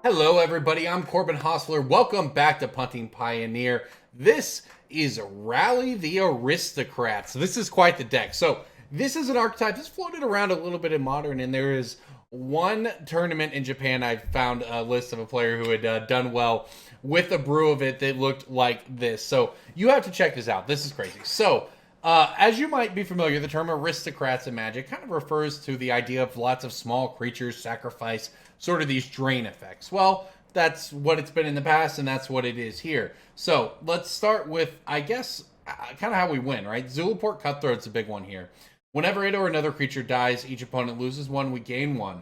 Hello everybody, I'm Corbin Hosler. Welcome back to Punting Pioneer. This is Rally the Aristocrats. This is quite the deck. So this is an archetype that's floated around a little bit in Modern, and there is one tournament in Japan I found a list of a player who had done well with a brew of it that looked like this. So you have to check this out. This is crazy. So as you might be familiar, the term aristocrats in Magic kind of refers to the idea of lots of small creatures, sacrifice, sort of these drain effects. Well, that's what it's been in the past, and that's what it is here. So let's start with, I guess, kind of how we win, right? Zulaport Cutthroat's a big one here. Whenever it or another creature dies, each opponent loses one, we gain one.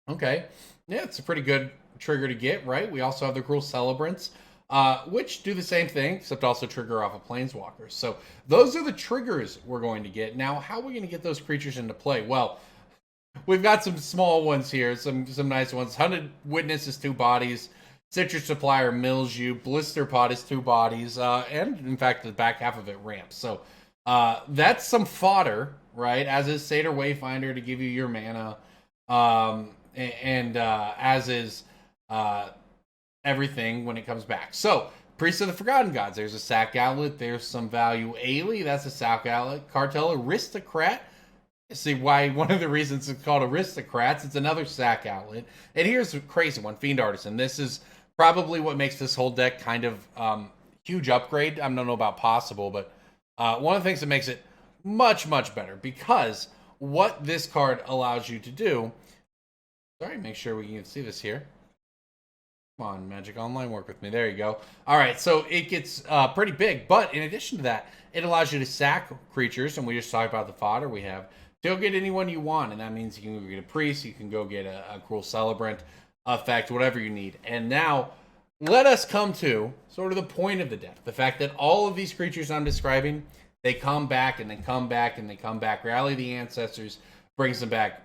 Okay, yeah, it's a pretty good trigger to get, right? We also have the Cruel Celebrants, which do the same thing, except also trigger off of Planeswalkers. So those are the triggers we're going to get. Now, how are we going to get those creatures into play? Well, we've got some small ones here, some nice ones. Hunted Witness is 2 bodies. Citrus Supplier mills you. Blisterpod is 2 bodies. And, in fact, the back half of it ramps. So that's some fodder, right? As is Satyr Wayfinder to give you your mana. As is everything when it comes back. So, Priest of the Forgotten Gods. There's a sack outlet. There's some value. Ayli, that's a sack outlet. Cartel Aristocrat. See why one of the reasons it's called Aristocrats. It's another sack outlet. And here's a crazy one, Fiend Artisan. This is probably what makes this whole deck kind of huge upgrade. I don't know about possible, but one of the things that makes it much, much better, because what this card allows you to do, sorry, make sure we can see this here. Come on, Magic Online, work with me. There you go. All right, so it gets pretty big, but in addition to that, it allows you to sack creatures, and we just talked about the fodder we have. Go get anyone you want, and that means you can go get a priest, you can go get a Cruel Celebrant effect, whatever you need. And now, let us come to sort of the point of the deck. The fact that all of these creatures I'm describing, they come back, and they come back, and they come back. Rally the Ancestors brings them back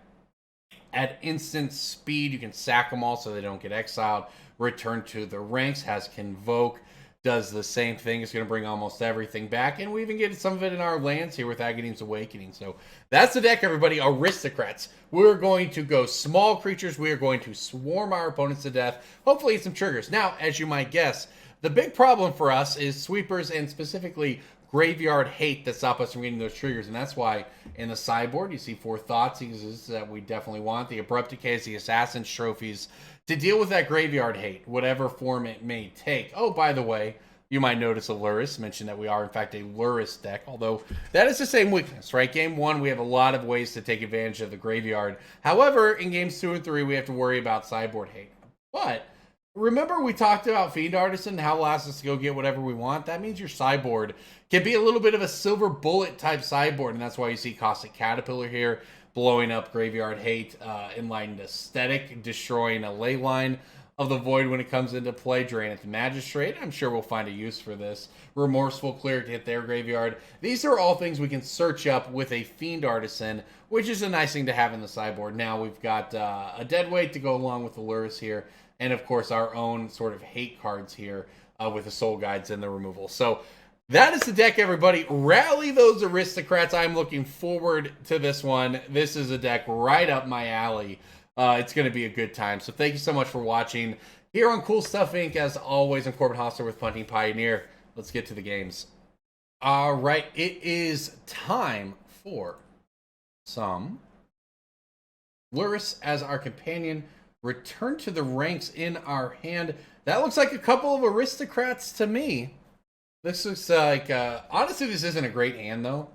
at instant speed. You can sack them all so they don't get exiled. Return to the ranks, has Convoke, does the same thing. It's going to bring almost everything back, and we even get some of it in our lands here with Agadeem's Awakening. So that's the deck, everybody. Aristocrats. We're going to go small creatures. We are going to swarm our opponents to death. Hopefully some triggers. Now, as you might guess, the big problem for us is sweepers, and specifically graveyard hate that stop us from getting those triggers. And that's why in the sideboard you see 4 Thoughtseizes that we definitely want. The Abrupt Decays, the Assassin's Trophies, to deal with that graveyard hate, whatever form it may take. Oh, by the way, you might notice a Lurrus. Mention that we are, in fact, a Lurrus deck, although that is the same weakness, right? Game 1, we have a lot of ways to take advantage of the graveyard. However, in games 2 and 3, we have to worry about sideboard hate. But remember we talked about Fiend Artisan, how it allows us to go get whatever we want? That means your sideboard can be a little bit of a silver bullet type sideboard, and that's why you see Caustic Caterpillar here, blowing up Graveyard Hate, Enlightened Ascetic, destroying a ley line of the Void when it comes into play. Drannith Magistrate, I'm sure we'll find a use for this. Remorseful Cleric to hit their graveyard. These are all things we can search up with a Fiend Artisan, which is a nice thing to have in the sideboard. Now we've got a Deadweight to go along with the Lurrus here, and of course our own sort of hate cards here with the Soul Guides and the removal. So that is the deck, everybody. Rally those Aristocrats. I'm looking forward to this one. This is a deck right up my alley. It's going to be a good time. So thank you so much for watching. Here on Cool Stuff Inc., as always, I'm Corbin Hosler with Punting Pioneer. Let's get to the games. All right, it is time for some Lurrus as our companion. Return to the ranks in our hand. That looks like a couple of Aristocrats to me. This looks like, honestly, this isn't a great hand, though.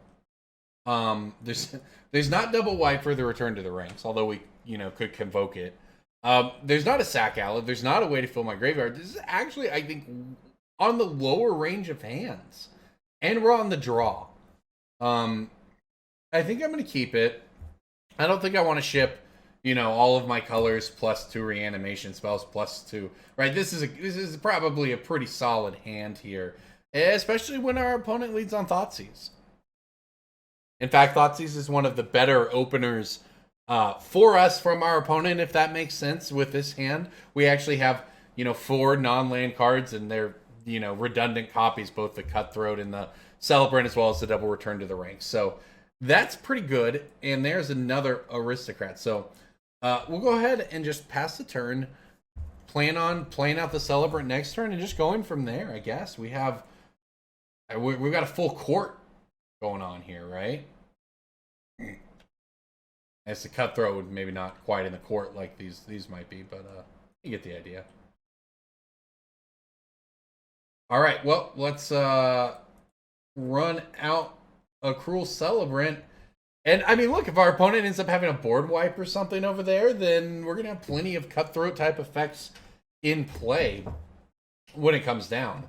There's not double white for the return to the ranks, although we, could convoke it. There's not a sack outlet. There's not a way to fill my graveyard. This is actually, I think, on the lower range of hands. And we're on the draw. I think I'm going to keep it. I don't think I want to ship, all of my colors plus 2 reanimation spells plus 2. Right, this is probably a pretty solid hand here. Especially when our opponent leads on Thoughtseize. In fact, Thoughtseize is one of the better openers for us from our opponent, if that makes sense with this hand. We actually have, 4 non-land cards, and they're, redundant copies, both the Cutthroat and the Celebrant, as well as the double return to the ranks. So that's pretty good. And there's another Aristocrat. So we'll go ahead and just pass the turn. plan on playing out the Celebrant next turn and just going from there, I guess. We've got a full court going on here, right? As the Cutthroat would maybe not quite in the court like these might be, but you get the idea. All right, well, let's run out a Cruel Celebrant. And, I mean, look, if our opponent ends up having a board wipe or something over there, then we're going to have plenty of Cutthroat-type effects in play when it comes down.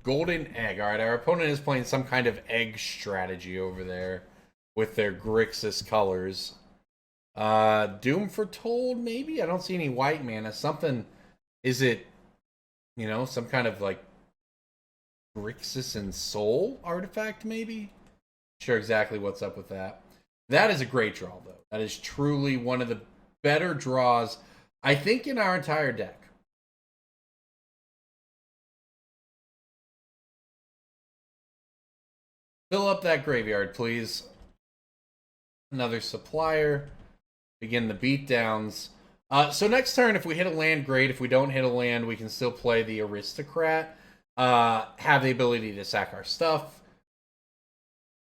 Golden Egg. All right, our opponent is playing some kind of egg strategy over there with their Grixis colors. Doom Foretold, maybe? I don't see any white mana. Something... Is it, you know, some kind of, like, Grixis and Soul artifact, maybe? Sure exactly what's up with that. That is a great draw, though. That is truly one of the better draws, I think, in our entire deck. Fill up that graveyard, please. Another Supplier. Begin the beatdowns. So next turn, if we hit a land, great. If we don't hit a land, we can still play the Aristocrat. Have the ability to sack our stuff.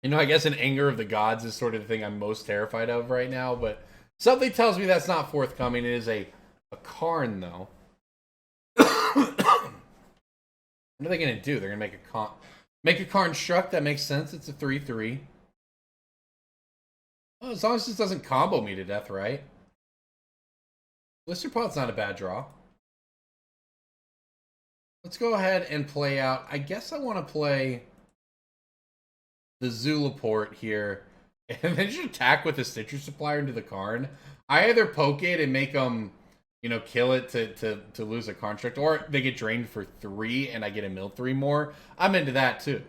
You know, I guess an Anger of the Gods is sort of the thing I'm most terrified of right now, but something tells me that's not forthcoming. It is a Karn, though. What are they going to do? They're going to make a Karn Struck. That makes sense. It's a 3/3. Well, as long as this doesn't combo me to death, right? Blisterpod's not a bad draw. Let's go ahead and play out. I guess I want to play the Zulaport here. And then just attack with the Stitcher Supplier into the Karn. I either poke it and make them, you know, kill it to lose a construct. Or they get drained for 3 and I get a mill 3 more. I'm into that too.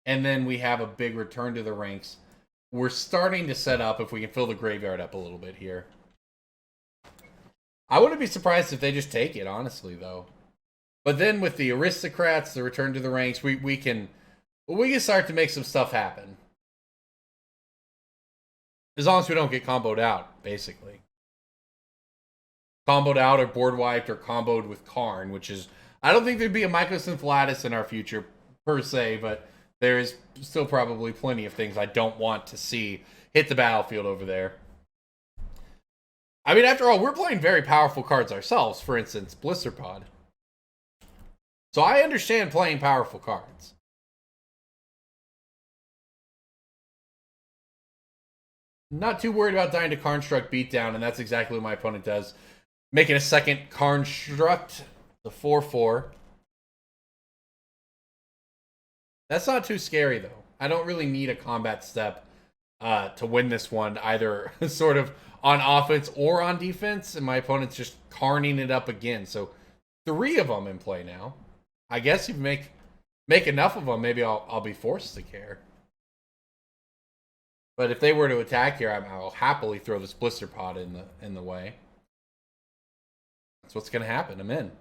And then we have a big return to the ranks. We're starting to set up if we can fill the graveyard up a little bit here. I wouldn't be surprised if they just take it, honestly, though. But then with the Aristocrats, the return to the ranks, we can start to make some stuff happen. As long as we don't get comboed out, basically. Comboed out or board wiped or comboed with Karn, which is... I don't think there'd be a Mycosynth Lattice in our future, per se, but there is still probably plenty of things I don't want to see hit the battlefield over there. I mean, after all, we're playing very powerful cards ourselves. For instance, Blisterpod. So I understand playing powerful cards. Not too worried about dying to Karnstruct beatdown, and that's exactly what my opponent does. Making a second Karnstruct, the 4/4. That's not too scary, though. I don't really need a combat step to win this one, either sort of on offense or on defense, and my opponent's just Karning it up again. So 3 of them in play now. I guess if you make enough of them, maybe I'll be forced to care. But if they were to attack here, I'll happily throw this Blisterpod in the way. That's what's going to happen. I'm in.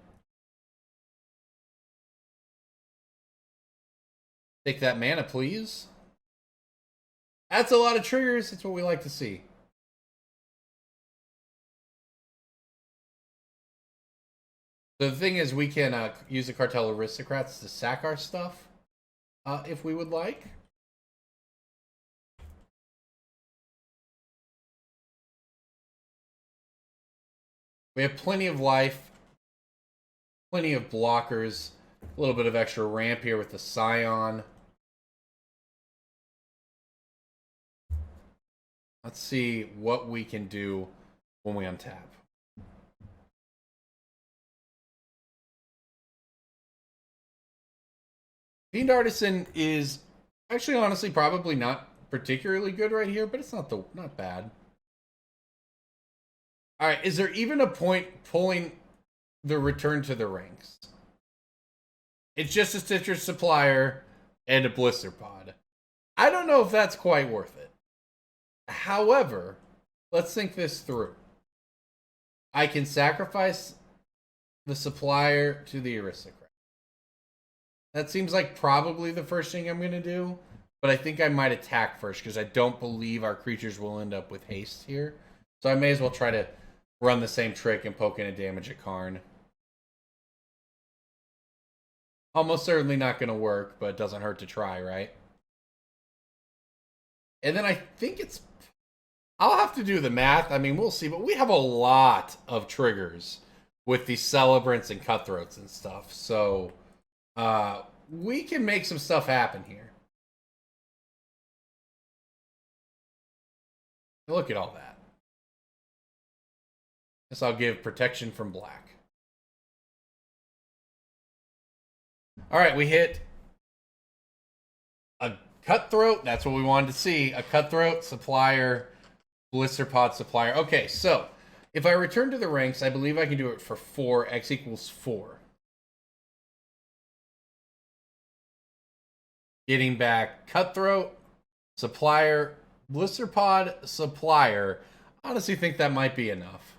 Take that mana, please. That's a lot of triggers. It's what we like to see. So the thing is, we can use the Cartel Aristocrats to sack our stuff, if we would like. We have plenty of life, plenty of blockers, a little bit of extra ramp here with the Scion. Let's see what we can do when we untap. Fiend Artisan is actually, honestly, probably not particularly good right here, but it's not bad. All right, is there even a point pulling the return to the ranks? It's just a Stitcher Supplier and a Blisterpod. I don't know if that's quite worth it. However, let's think this through. I can sacrifice the Supplier to the Aristocrat. That seems like probably the first thing I'm going to do, but I think I might attack first because I don't believe our creatures will end up with haste here. So I may as well try to run the same trick and poke in a damage at Karn. Almost certainly not going to work, but it doesn't hurt to try, right? And then I think it's... I'll have to do the math. I mean, we'll see. But we have a lot of triggers with these Celebrants and Cutthroats and stuff. So we can make some stuff happen here. Look at all that. Guess I'll give protection from black. All right, we hit a Cutthroat. That's what we wanted to see. A Cutthroat, Supplier, Blisterpod, Supplier. Okay, so if I return to the ranks, I believe I can do it for 4. X equals 4. Getting back Cutthroat, Supplier, Blisterpod, Supplier. I honestly think that might be enough.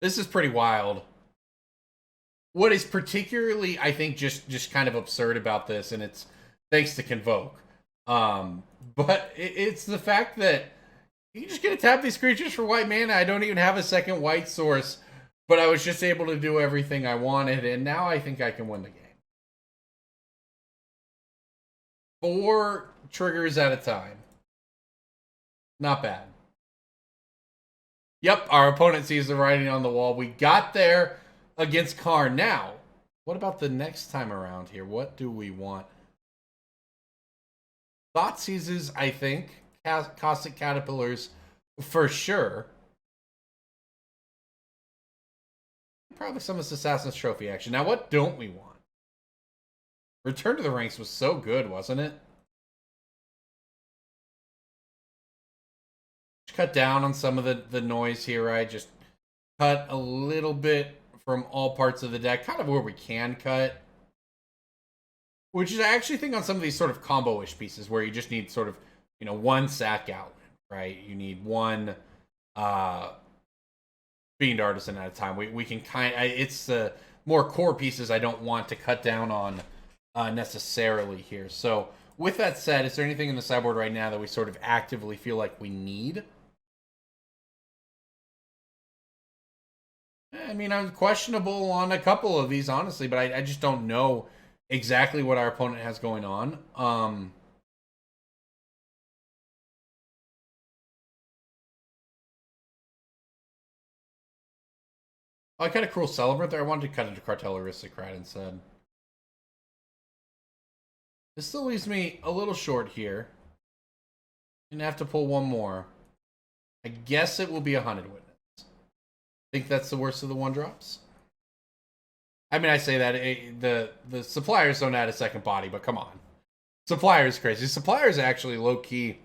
This is pretty wild. What is particularly, I think, just kind of absurd about this, and it's thanks to Convoke, but it's the fact that you just get to tap these creatures for white mana. I don't even have a second white source, but I was just able to do everything I wanted, and now I think I can win the game. 4 triggers at a time. Not bad. Yep, our opponent sees the writing on the wall. We got there against Karn. Now, what about the next time around here? What do we want? Thoughtseizes, I think. Caustic Caterpillars, for sure. Probably some of this Assassin's Trophy action. Now, what don't we want? Return to the Ranks was so good, wasn't it? Cut down on some of the noise here, right? Just cut a little bit from all parts of the deck, kind of where we can cut. Which is, I actually think, on some of these sort of combo-ish pieces where you just need sort of, you know, 1 sack outlet, right? You need 1 Fiend Artisan at a time. We can it's the more core pieces I don't want to cut down on necessarily here. So with that said, is there anything in the sideboard right now that we sort of actively feel like we need? I mean, I'm questionable on a couple of these, honestly, but I just don't know exactly what our opponent has going on. I cut a Cruel Celebrant there. I wanted to cut into Cartel Aristocrat instead. This still leaves me a little short here. Gonna have to pull 1 more. I guess it will be a Hunted Witness. Think that's the worst of the 1-drops? I mean, I say that the Suppliers don't add a second body, but come on. Supplier is crazy. Supplier is actually low-key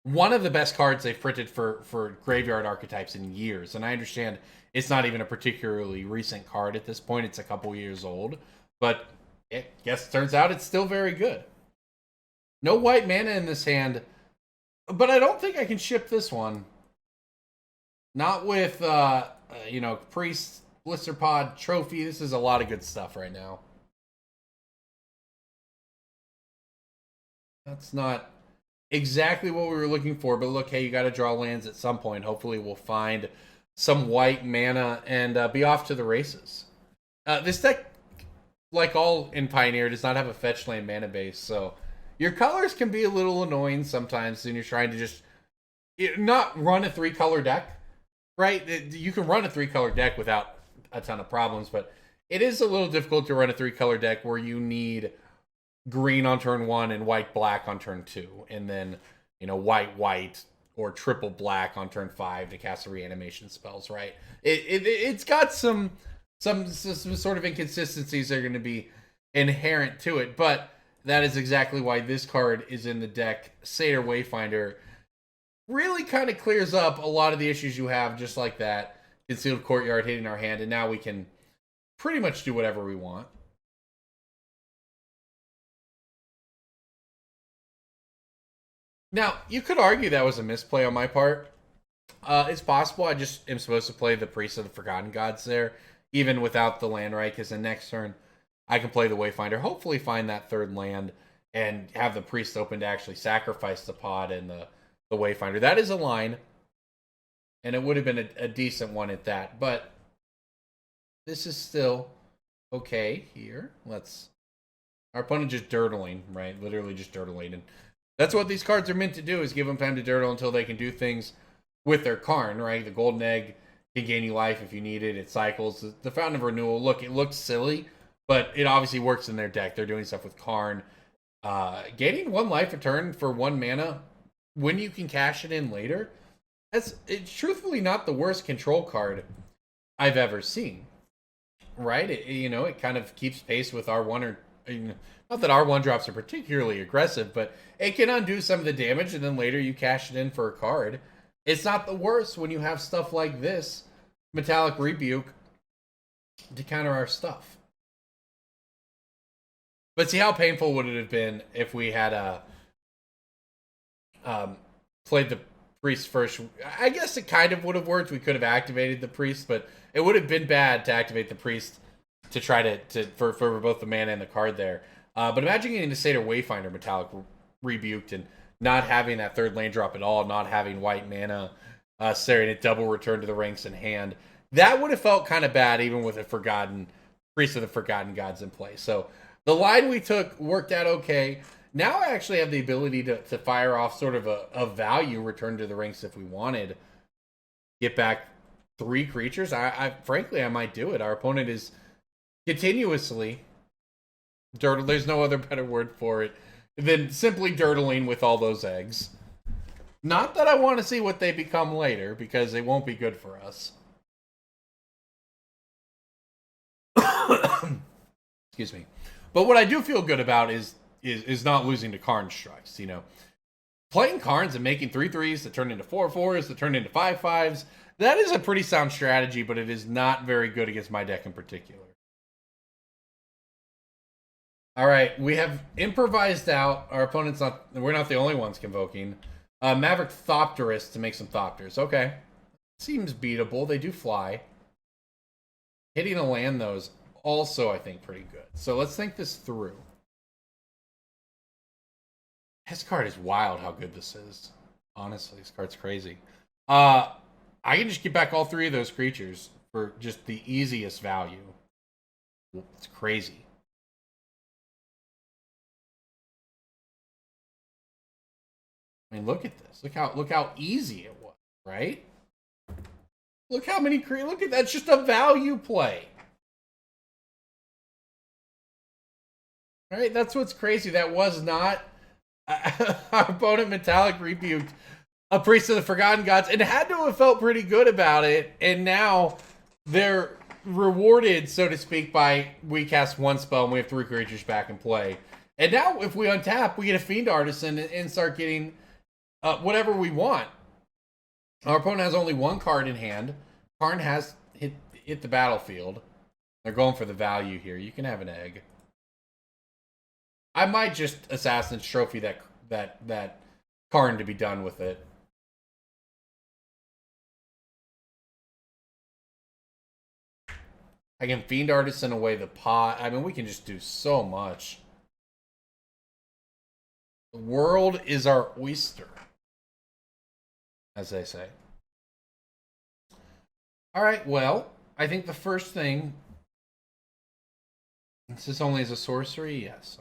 one of the best cards they've printed for graveyard archetypes in years. And I understand it's not even a particularly recent card at this point. It's a couple years old. But I guess it turns out it's still very good. No white mana in this hand. But I don't think I can ship this one. Not with, you know, Priest, Blisterpod, Trophy. This is a lot of good stuff right now. That's not exactly what we were looking for, but look, hey, you got to draw lands at some point. Hopefully we'll find some white mana and be off to the races. This deck, like all in Pioneer, does not have a fetch land mana base, so your colors can be a little annoying sometimes when you're trying to just not run a 3-color deck. Right? You can run a 3-color deck without a ton of problems, but it is a little difficult to run a 3-color deck where you need green on turn 1 and white-black on turn 2, and then, you know, white-white or triple black on turn 5 to cast the reanimation spells, right? It's got some sort of inconsistencies that are going to be inherent to it, but that is exactly why this card is in the deck. Satyr Wayfinder really kind of clears up a lot of the issues you have, just like that. Concealed Courtyard hitting our hand, and now we can pretty much do whatever we want. Now, you could argue that was a misplay on my part. It's possible I just am supposed to play the Priest of the Forgotten Gods there, even without the land, right? Because the next turn, I can play the Wayfinder, hopefully find that third land, and have the priest open to actually sacrifice the pod and the Wayfinder. That is a line, and it would have been a decent one at that, but this is still okay here. Our opponent just dirtling, right? Literally just dirtling, and that's what these cards are meant to do, is give them time to dirtle until they can do things with their Karn, right? The Golden Egg can gain you life if you need it. It cycles. The Fountain of Renewal, look, it looks silly, but it obviously works in their deck. They're doing stuff with Karn. Gaining 1 life a turn for 1 mana when you can cash it in later, it's truthfully not the worst control card I've ever seen, right? It kind of keeps pace with R1 or... Not that R1 drops are particularly aggressive, but it can undo some of the damage, and then later you cash it in for a card. It's not the worst when you have stuff like this, Metallic Rebuke, to counter our stuff. But see, how painful would it have been if we had played the priest first? I guess it kind of would have worked. We could have activated the priest, but it would have been bad to activate the priest to try for both the mana and the card there. But imagine getting to Satyr Wayfinder Metallic Rebuked and not having that third lane drop at all, not having white mana, staring at double return to the ranks in hand. That would have felt kind of bad, even with a Priest of the Forgotten Gods in play. So the line we took worked out okay. Now I actually have the ability to fire off sort of a value return to the ranks if we wanted. Get back 3 creatures. Frankly, I might do it. Our opponent is continuously dirtle. There's no other better word for it than simply dirtling with all those eggs. Not that I want to see what they become later, because they won't be good for us. Excuse me. But what I do feel good about is not losing to Karn strikes. Playing Karns and making 3/3s that turn into 4/4s that turn into 5/5s. That is a pretty sound strategy, but it is not very good against my deck in particular. All right, we have improvised out. Our opponent's not... We're not the only ones convoking. Maverick Thopterus to make some Thopters. Okay. Seems beatable. They do fly. Hitting a land, though, is also, I think, pretty good. So let's think this through. This card is wild how good this is. Honestly, this card's crazy. I can just get back all 3 of those creatures for just the easiest value. It's crazy. I mean, look at this. Look how easy it was, right? Look how many look at that. It's just a value play. All right, that's what's crazy. That was not our opponent Metallic Rebuked a Priest of the Forgotten Gods and had to have felt pretty good about it. And now they're rewarded, so to speak, by we cast 1 spell and we have 3 creatures back in play. And now if we untap, we get a Fiend Artisan and start getting whatever we want. Our opponent has only 1 card in hand. Karn has hit the battlefield. They're going for the value here. You can have an egg. I might just Assassin's Trophy that Karn to be done with it. I can Fiend Artisan away the pot. I mean, we can just do so much. The world is our oyster, as they say. All right, well, I think the first thing... Is this only as a sorcery? Yes.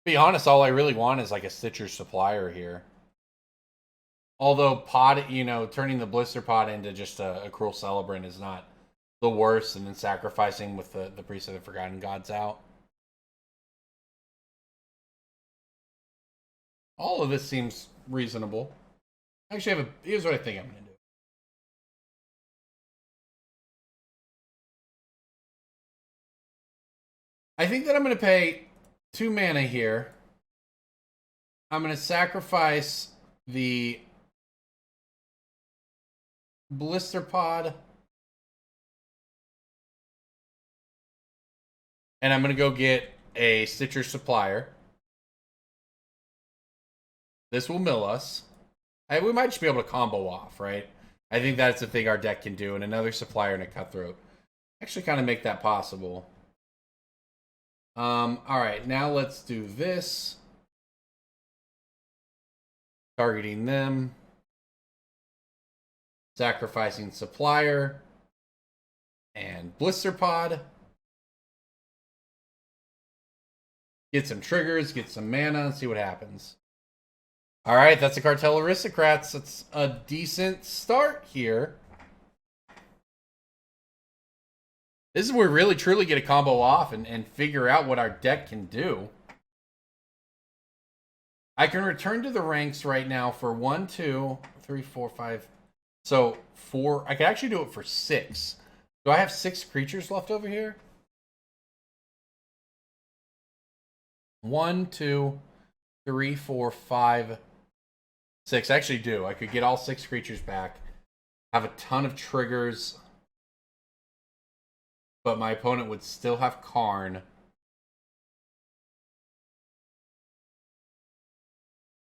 To be honest, all I really want is like a Stitcher Supplier here. Although pod, turning the Blisterpod into just a Cruel Celebrant is not the worst, and then sacrificing with the Priest of the Forgotten Gods out. All of this seems reasonable. Actually, here's what I think I'm going to do. I think that I'm going to pay 2 mana here. I'm going to sacrifice the Blisterpod. And I'm going to go get a Stitcher Supplier. This will mill us. We might just be able to combo off, right? I think that's the thing our deck can do, and another Supplier and a Cutthroat actually kind of make that possible. All right, now let's do this. Targeting them. Sacrificing Supplier. And Blisterpod. Get some triggers, get some mana, and see what happens. All right, that's a Cartel Aristocrats. That's a decent start here. This is where we really truly get a combo off and figure out what our deck can do. I can return to the ranks right now for 1, 2, 3, 4, 5. So 4. I can actually do it for 6. Do I have 6 creatures left over here? 1, 2, 3, 4, 5, 6. I actually do. I could get all 6 creatures back. Have a ton of triggers. But my opponent would still have Karn.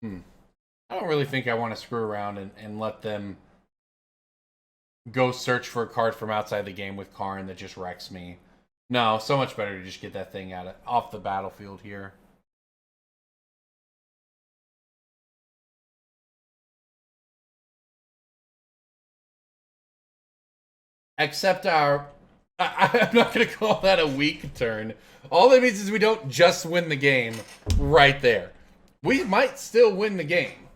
I don't really think I want to screw around and let them go search for a card from outside the game with Karn that just wrecks me. No, so much better to just get that thing off the battlefield here. Except I'm not going to call that a weak turn. All that means is we don't just win the game right there. We might still win the game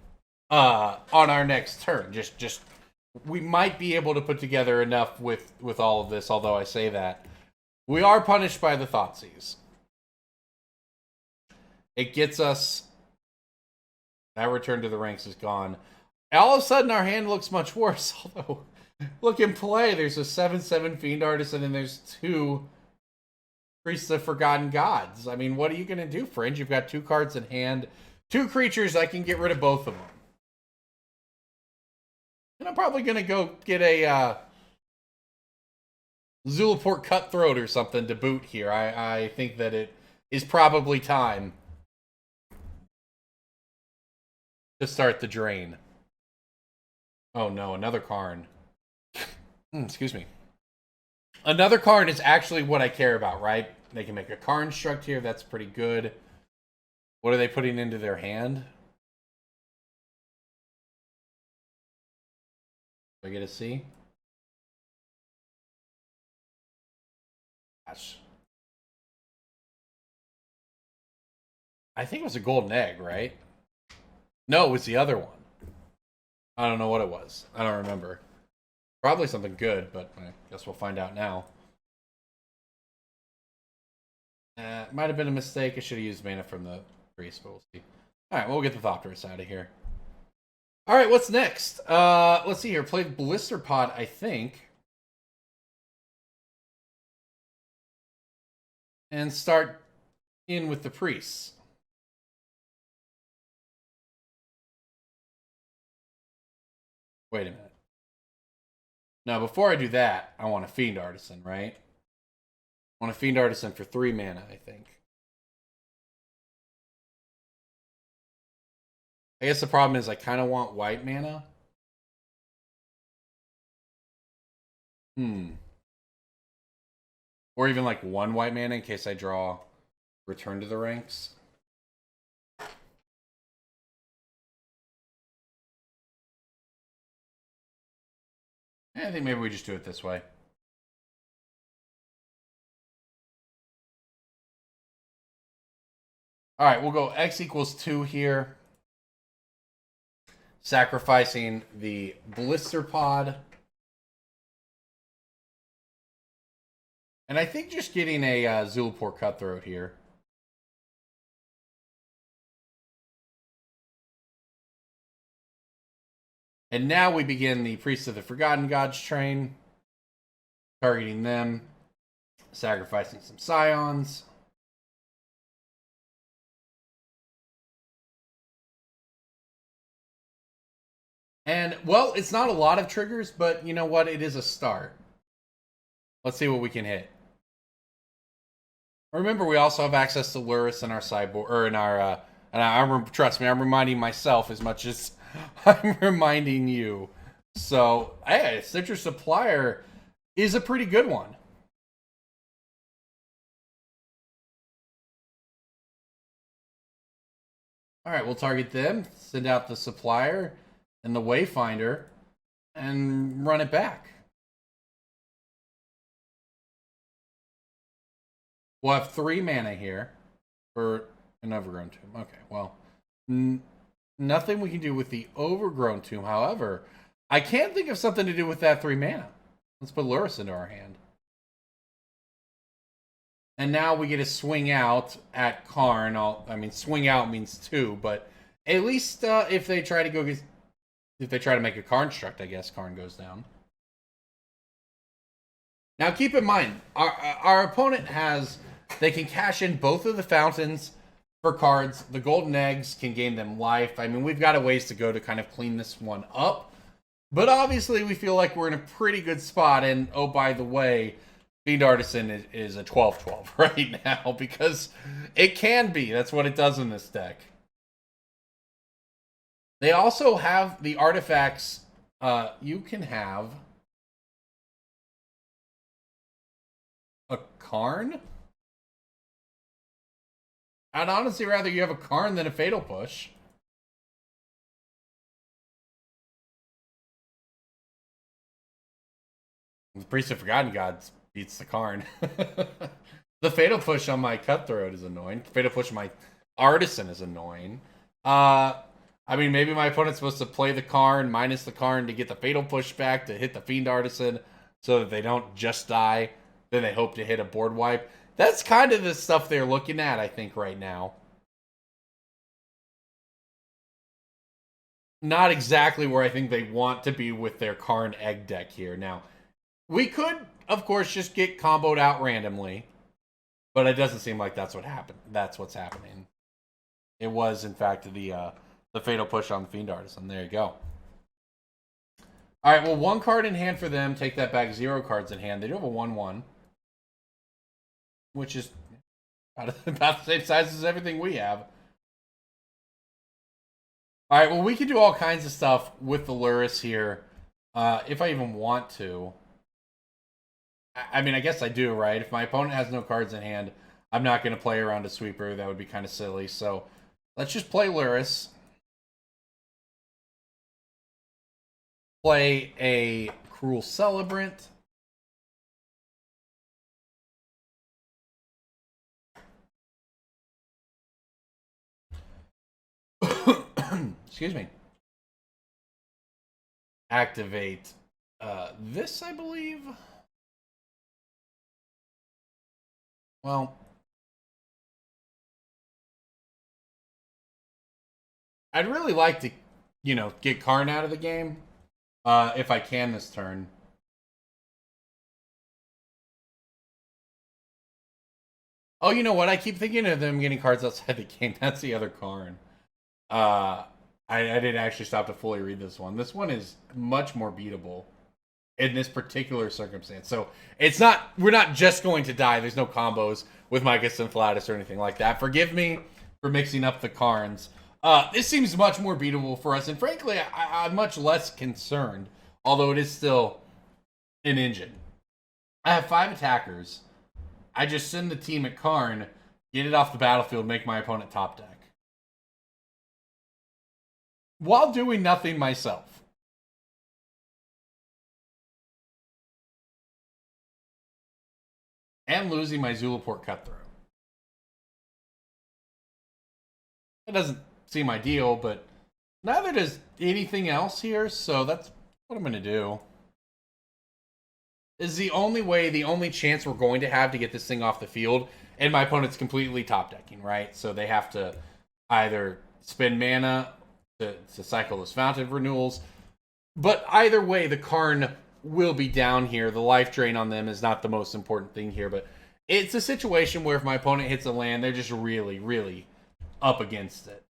on our next turn. Just we might be able to put together enough with all of this, although I say that. We are punished by the Thoughtseize. It gets us... That return to the ranks is gone. All of a sudden, our hand looks much worse, although... Look in play, there's a 7/7 Fiend Artisan and there's 2 Priests of Forgotten Gods. I mean, what are you going to do, Fringe? You've got 2 cards in hand. 2 creatures, I can get rid of both of them. And I'm probably going to go get a Zulaport Cutthroat or something to boot here. I think that it is probably time to start the drain. Oh no, another Karn. Excuse me. Another Karn is actually what I care about, right? They can make a Karn Struct here. That's pretty good. What are they putting into their hand? Do I get to see? Gosh. I think it was a golden egg, right? No, it was the other one. I don't know what it was. I don't remember. Probably something good, but I guess we'll find out now. It might have been a mistake. I should have used mana from the priest, but we'll see. Alright, we'll get the Thoughtseize out of here. Alright, what's next? Let's see here. Played Blisterpod, I think. And start in with the priests. Wait a minute. Now, before I do that, I want a Fiend Artisan, right? I want a Fiend Artisan for 3 mana, I think. I guess the problem is I kind of want white mana. Or even like 1 white mana in case I draw Return to the Ranks. I think maybe we just do it this way. Alright, we'll go X equals 2 here. Sacrificing the Blisterpod. And I think just getting a Zulaport Cutthroat here. And now we begin the Priests of the Forgotten Gods train. Targeting them. Sacrificing some Scions. And, well, it's not a lot of triggers, but you know what? It is a start. Let's see what we can hit. Remember, we also have access to Lurrus in our sideboard, or in our, trust me, I'm reminding myself as much as I'm reminding you. So, hey, Citrus Supplier is a pretty good one. All right, we'll target them, send out the Supplier and the Wayfinder, and run it back. We'll have 3 mana here for an Overgrown Tomb. Okay, well, nothing we can do with the Overgrown Tomb. However, I can't think of something to do with that 3 mana. Let's put Lurrus into our hand. And now we get to swing out at Karn. I mean, swing out means 2, but at least if they try to go get, if they try to make a Karn struct, I guess Karn goes down. Now keep in mind, our opponent has, they can cash in both of the fountains for cards. The golden eggs can gain them life. I mean, we've got a ways to go to kind of clean this one up. But obviously, we feel like we're in a pretty good spot. And, oh, by the way, Fiend Artisan is a 12-12 right now because it can be. That's what it does in this deck. They also have the artifacts. You can have a Karn. I'd honestly rather you have a Karn than a Fatal Push. The Priest of Forgotten Gods beats the Karn. The Fatal Push on my Cutthroat is annoying. The Fatal Push on my Artisan is annoying. I mean, maybe my opponent's supposed to play the Karn minus the Karn to get the Fatal Push back to hit the Fiend Artisan so that they don't just die. Then they hope to hit a board wipe. That's kind of the stuff they're looking at, I think, right now. Not exactly where I think they want to be with their Karn egg deck here. Now, we could, of course, just get comboed out randomly. But it doesn't seem like that's what happened. That's what's happening. It was, in fact, the Fatal Push on the Fiend Artisan. There you go. All right, well, 1 card in hand for them. Take that back. 0 cards in hand. They do have a 1/1. Which is about the same size as everything we have. All right, well, we can do all kinds of stuff with the Lurrus here. If I even want to. I mean, I guess I do, right? If my opponent has no cards in hand, I'm not going to play around a sweeper. That would be kind of silly. So let's just play Lurrus. Play a Cruel Celebrant. Excuse me. Activate this, I believe. Well, I'd really like to, get Karn out of the game if I can this turn. Oh, you know what? I keep thinking of them getting cards outside the game. That's the other Karn. I didn't actually stop to fully read this one. This one is much more beatable in this particular circumstance. So it's not, we're not just going to die. There's no combos with Mycos and Flatus or anything like that. Forgive me for mixing up the Karns. This seems much more beatable for us. And frankly, I'm much less concerned, although it is still an engine. I have 5 attackers. I just send the team at Karn, get it off the battlefield, make my opponent top deck. While doing nothing myself. And losing my Zulaport Cutthroat. That doesn't seem ideal, but neither does anything else here, so that's what I'm going to do. This is the only way, the only chance we're going to have to get this thing off the field, and my opponent's completely top decking, right? So they have to either spend mana to cycle those fountain renewals. But either way, the Karn will be down here. The life drain on them is not the most important thing here, but it's a situation where if my opponent hits a land, they're just really, really up against it.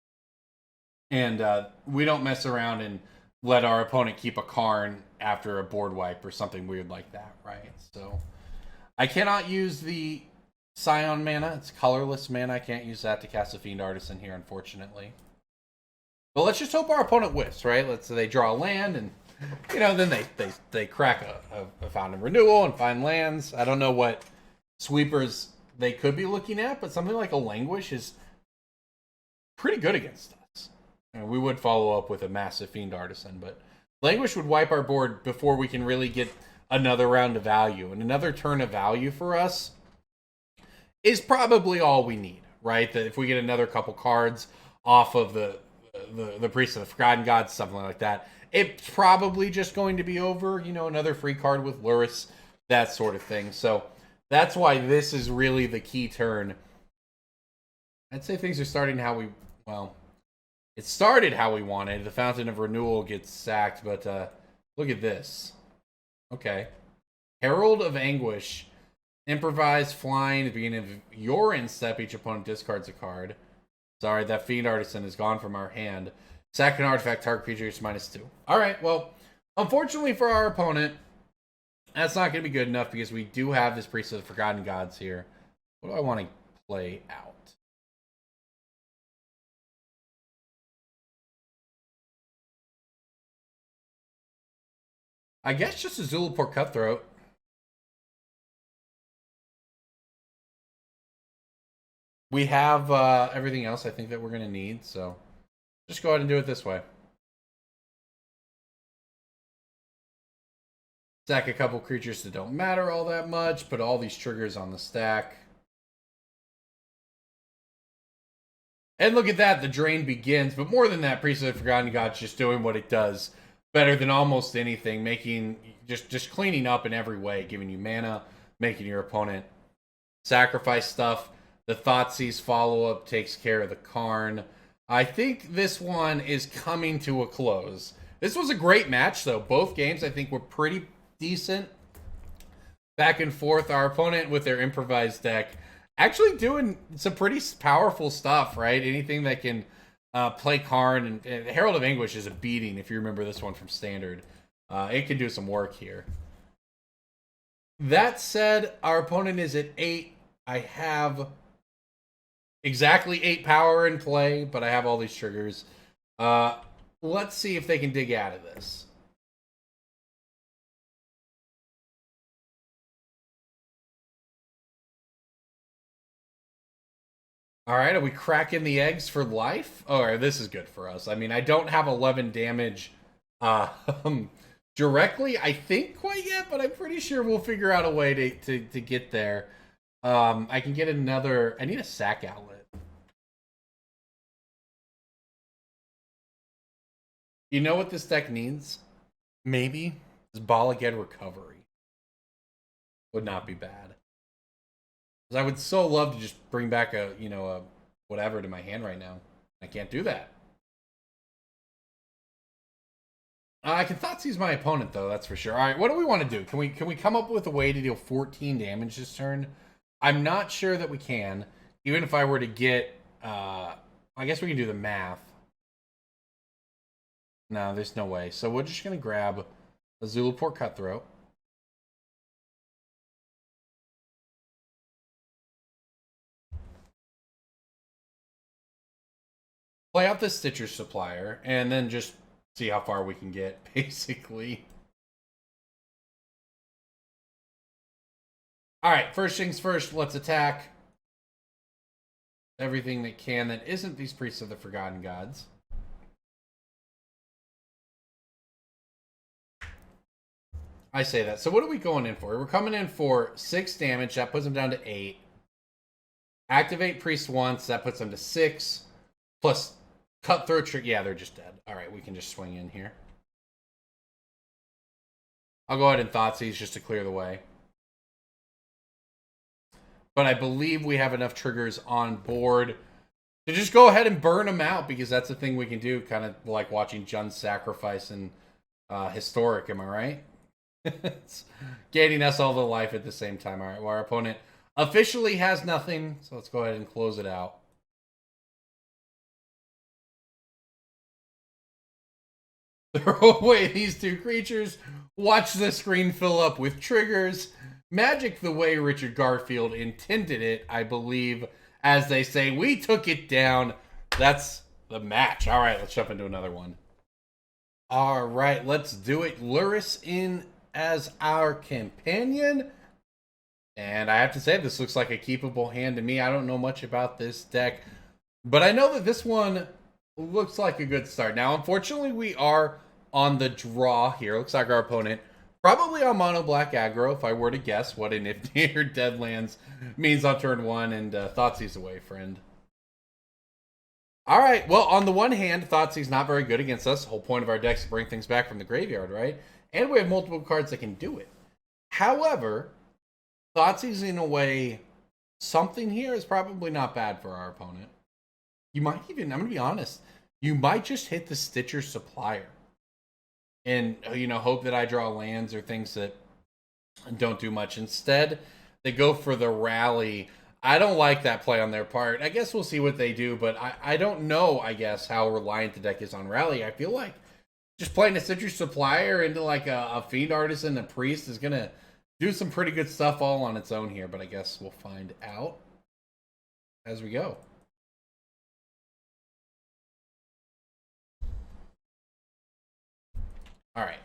And we don't mess around and let our opponent keep a Karn after a board wipe or something weird like that, right? So I cannot use the Scion mana. It's colorless mana. I can't use that to cast a Fiend Artisan here, unfortunately. But let's just hope our opponent whiffs, right? Let's say they draw a land, and then they crack a Fountain of Renewal and find lands. I don't know what sweepers they could be looking at, but something like a Languish is pretty good against us. And we would follow up with a massive Fiend Artisan, but Languish would wipe our board before we can really get another round of value. And another turn of value for us is probably all we need, right? That if we get another couple cards off of the Priest of the Forgotten Gods, something like that, it's probably just going to be over. Another free card with Lurrus, that sort of thing. So that's why this is really the key turn. I'd say things are starting it started how we wanted. The Fountain of Renewal gets sacked, but look at this. Okay. Herald of Anguish. Improvise flying at the beginning of your end step. Each opponent discards a card. Sorry, that Fiend Artisan is gone from our hand. Sack an artifact, target creature is -2. Alright, well, unfortunately for our opponent, that's not going to be good enough because we do have this Priest of the Forgotten Gods here. What do I want to play out? I guess just a Zulaport Cutthroat. We have everything else I think that we're going to need, so just go ahead and do it this way. Stack a couple creatures that don't matter all that much, put all these triggers on the stack. And look at that, the drain begins. But more than that, Priest of the Forgotten Gods just doing what it does better than almost anything, making just cleaning up in every way, giving you mana, making your opponent sacrifice stuff. The Thoughtseize follow-up takes care of the Karn. I think this one is coming to a close. This was a great match, though. Both games, I think, were pretty decent. Back and forth. Our opponent, with their improvised deck, actually doing some pretty powerful stuff, right? Anything that can play Karn. And Herald of Anguish is a beating, if you remember this one from Standard. It can do some work here. That said, our opponent is at 8. I have exactly 8 power in play, but I have all these triggers. Let's see if they can dig out of this. All right, are we cracking the eggs for life? Oh, this is good for us. I mean, I don't have 11 damage directly, I think, quite yet, but I'm pretty sure we'll figure out a way to get there. I can get another... I need a sack outlet. You know what this deck needs? Maybe? Is Ball Again Recovery. Would not be bad. Because I would so love to just bring back a whatever to my hand right now. I can't do that. I can Thoughtseize my opponent, though, that's for sure. All right, what do we want to do? Can we come up with a way to deal 14 damage this turn? I'm not sure that we can. Even if I were to get... I guess we can do the math. No, there's no way. So we're just going to grab a Zulaport Cutthroat. Play out this Stitcher Supplier, and then just see how far we can get, basically. Alright, first things first, let's attack everything that can that isn't these Priests of the Forgotten Gods. I say that. So what are we going in for? We're coming in for 6 damage. That puts them down to 8. Activate Priest once. That puts them to 6. Plus Cutthroat trick. Yeah, they're just dead. All right, we can just swing in here. I'll go ahead and Thoughtseize just to clear the way. But I believe we have enough triggers on board to just go ahead and burn them out, because that's the thing we can do, kind of like watching Jund sacrifice in Historic, am I right? It's gaining us all the life at the same time. All right, well, our opponent officially has nothing, so let's go ahead and close it out. Throw away these 2 creatures. Watch the screen fill up with triggers. Magic the way Richard Garfield intended it, I believe. As they say, we took it down. That's the match. All right, let's jump into another one. All right, let's do it. Lurrus in as our companion. And I have to say, this looks like a keepable hand to me. I don't know much about this deck, but I know that this one looks like a good start. Now, unfortunately, we are on the draw here. Looks like our opponent probably on mono black aggro, if I were to guess what an if near Deadlands means on turn one, and Thoughtseize away, friend. All right, well, on the one hand, Thoughtseize not very good against us. The whole point of our deck is to bring things back from the graveyard, right? And we have multiple cards that can do it. However, Thoughtseize in a way, something here is probably not bad for our opponent. You might even, I'm going to be honest, you might just hit the Stitcher Supplier. And, you know, hope that I draw lands or things that don't do much. Instead, they go for the rally. I don't like that play on their part. I guess we'll see what they do, but I don't know, I guess, how reliant the deck is on rally. I feel like just playing a Stitcher Supplier into like a Fiend Artisan, a Priest, is going to do some pretty good stuff all on its own here, but I guess we'll find out as we go. All right.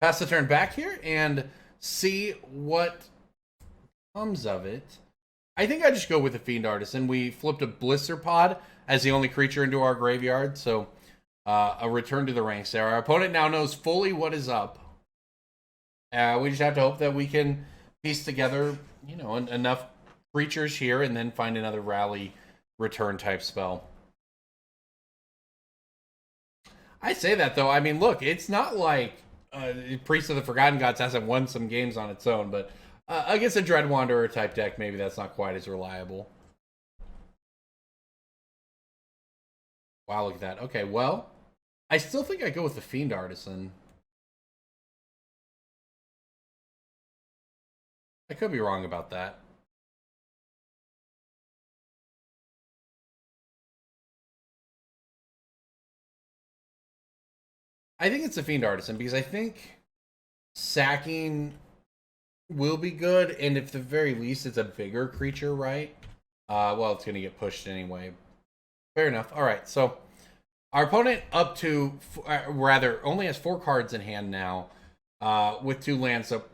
Pass the turn back here and see what comes of it. I think I just go with the Fiend Artisan. We flipped a Blisterpod as the only creature into our graveyard, so a return to the ranks there. Our opponent now knows fully what is up. We just have to hope that we can piece together, you know, enough creatures here and then find another rally return type spell. I say that, though. I mean, look, it's not like Priest of the Forgotten Gods hasn't won some games on its own, but against a Dread Wanderer type deck, maybe that's not quite as reliable. Wow, look at that. Okay, well, I still think I go with the Fiend Artisan. I could be wrong about that. I think it's a Fiend Artisan because I think sacking will be good, and if the very least it's a bigger creature, right? Well, it's going to get pushed anyway. Fair enough. All right, so our opponent up to, rather, only has 4 cards in hand now with 2 lands, so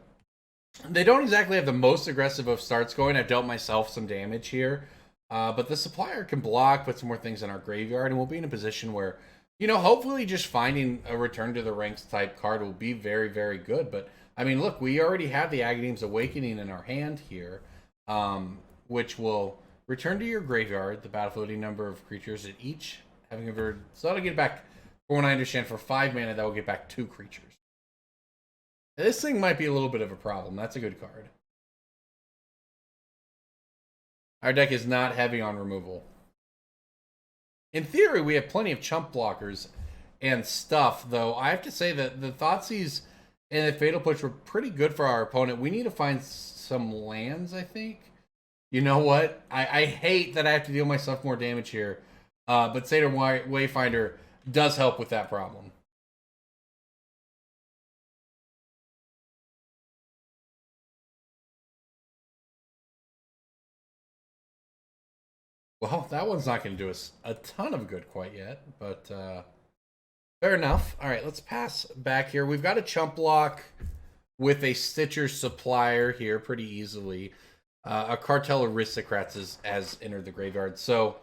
they don't exactly have the most aggressive of starts going. I've dealt myself some damage here, but the Supplier can block, put some more things in our graveyard, and we'll be in a position where, you know, hopefully just finding a return to the ranks type card will be very, very good. But, I mean, look, we already have the Agadeem's Awakening in our hand here, which will return to your graveyard the battlefield number of creatures at each having converted. So that'll get back, from what I understand, for 5 mana, that will get back 2 creatures. This thing might be a little bit of a problem. That's a good card. Our deck is not heavy on removal. In theory, we have plenty of chump blockers and stuff, though I have to say that the Thoughtseize and the Fatal Push were pretty good for our opponent. We need to find some lands, I think. You know what? I hate that I have to deal myself more damage here, but Satyr Wayfinder does help with that problem. Well, that one's not going to do us a ton of good quite yet, but fair enough. All right, let's pass back here. We've got a chump block with a Stitcher Supplier here pretty easily. A Cartel Aristocrats has entered the graveyard, so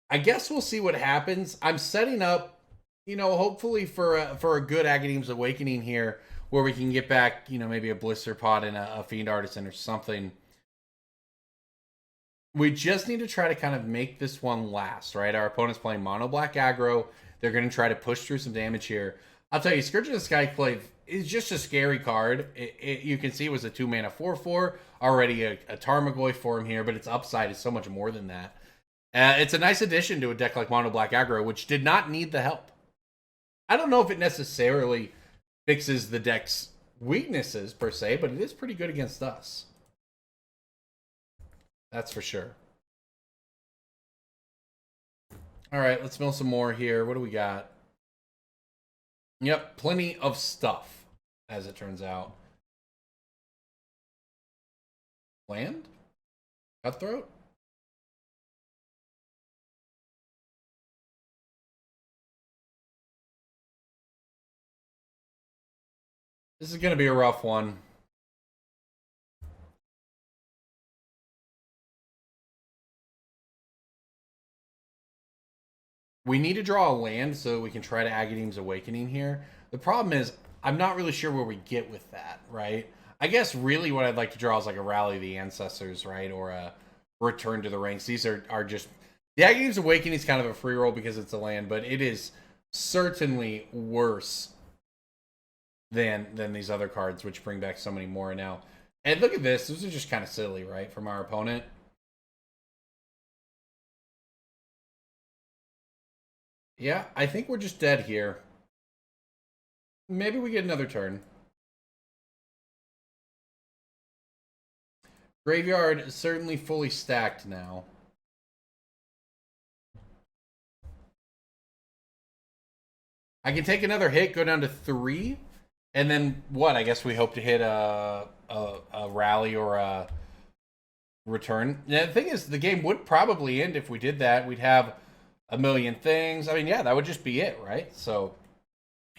I guess we'll see what happens. I'm setting up, you know, hopefully for a good Agadeem's Awakening here, where we can get back, you know, maybe a Blisterpod and a Fiend Artisan or something. We just need to try to kind of make this one last, right? Our opponent's playing mono black aggro. They're going to try to push through some damage here. I'll tell you, Scourge of the Skyclave is just a scary card. You can see it was a 2-mana 4/4. Already a Tarmogoyf for him here, but its upside is so much more than that. It's a nice addition to a deck like mono black aggro, which did not need the help. I don't know if it necessarily fixes the deck's weaknesses, per se, but it is pretty good against us. That's for sure. All right, let's mill some more here. What do we got? Yep, plenty of stuff, as it turns out. Land? Cutthroat? This is going to be a rough one. We need to draw a land so we can try to Agadeem's Awakening here. The problem is, I'm not really sure where we get with that, right? I guess really what I'd like to draw is like a Rally of the Ancestors, right? Or a Return to the Ranks. These are just... The Agadeem's Awakening is kind of a free roll because it's a land, but it is certainly worse than these other cards, which bring back so many more now. And look at this. This is just kind of silly, right? From our opponent. Yeah, I think we're just dead here. Maybe we get another turn. Graveyard is certainly fully stacked now. I can take another hit, go down to 3, and then what? I guess we hope to hit a rally or a return. Yeah, the thing is, the game would probably end if we did that. We'd have a million things. I mean, yeah, that would just be it, right? So,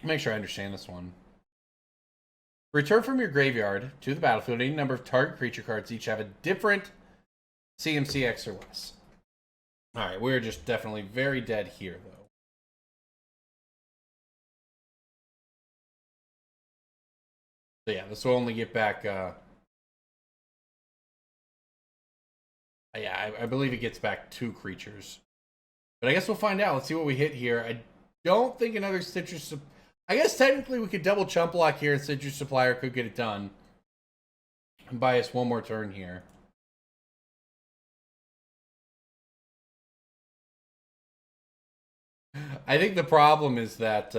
make sure I understand this one. Return from your graveyard to the battlefield. Any number of target creature cards each have a different CMC X or less. Alright, we're just definitely very dead here, though. So yeah, this will only get back... yeah, I believe it gets back 2 creatures. But I guess we'll find out. Let's see what we hit here. I don't think another Citrus... I guess technically we could double chump block here and Citrus Supplier could get it done. And buy us one more turn here. I think the problem is that,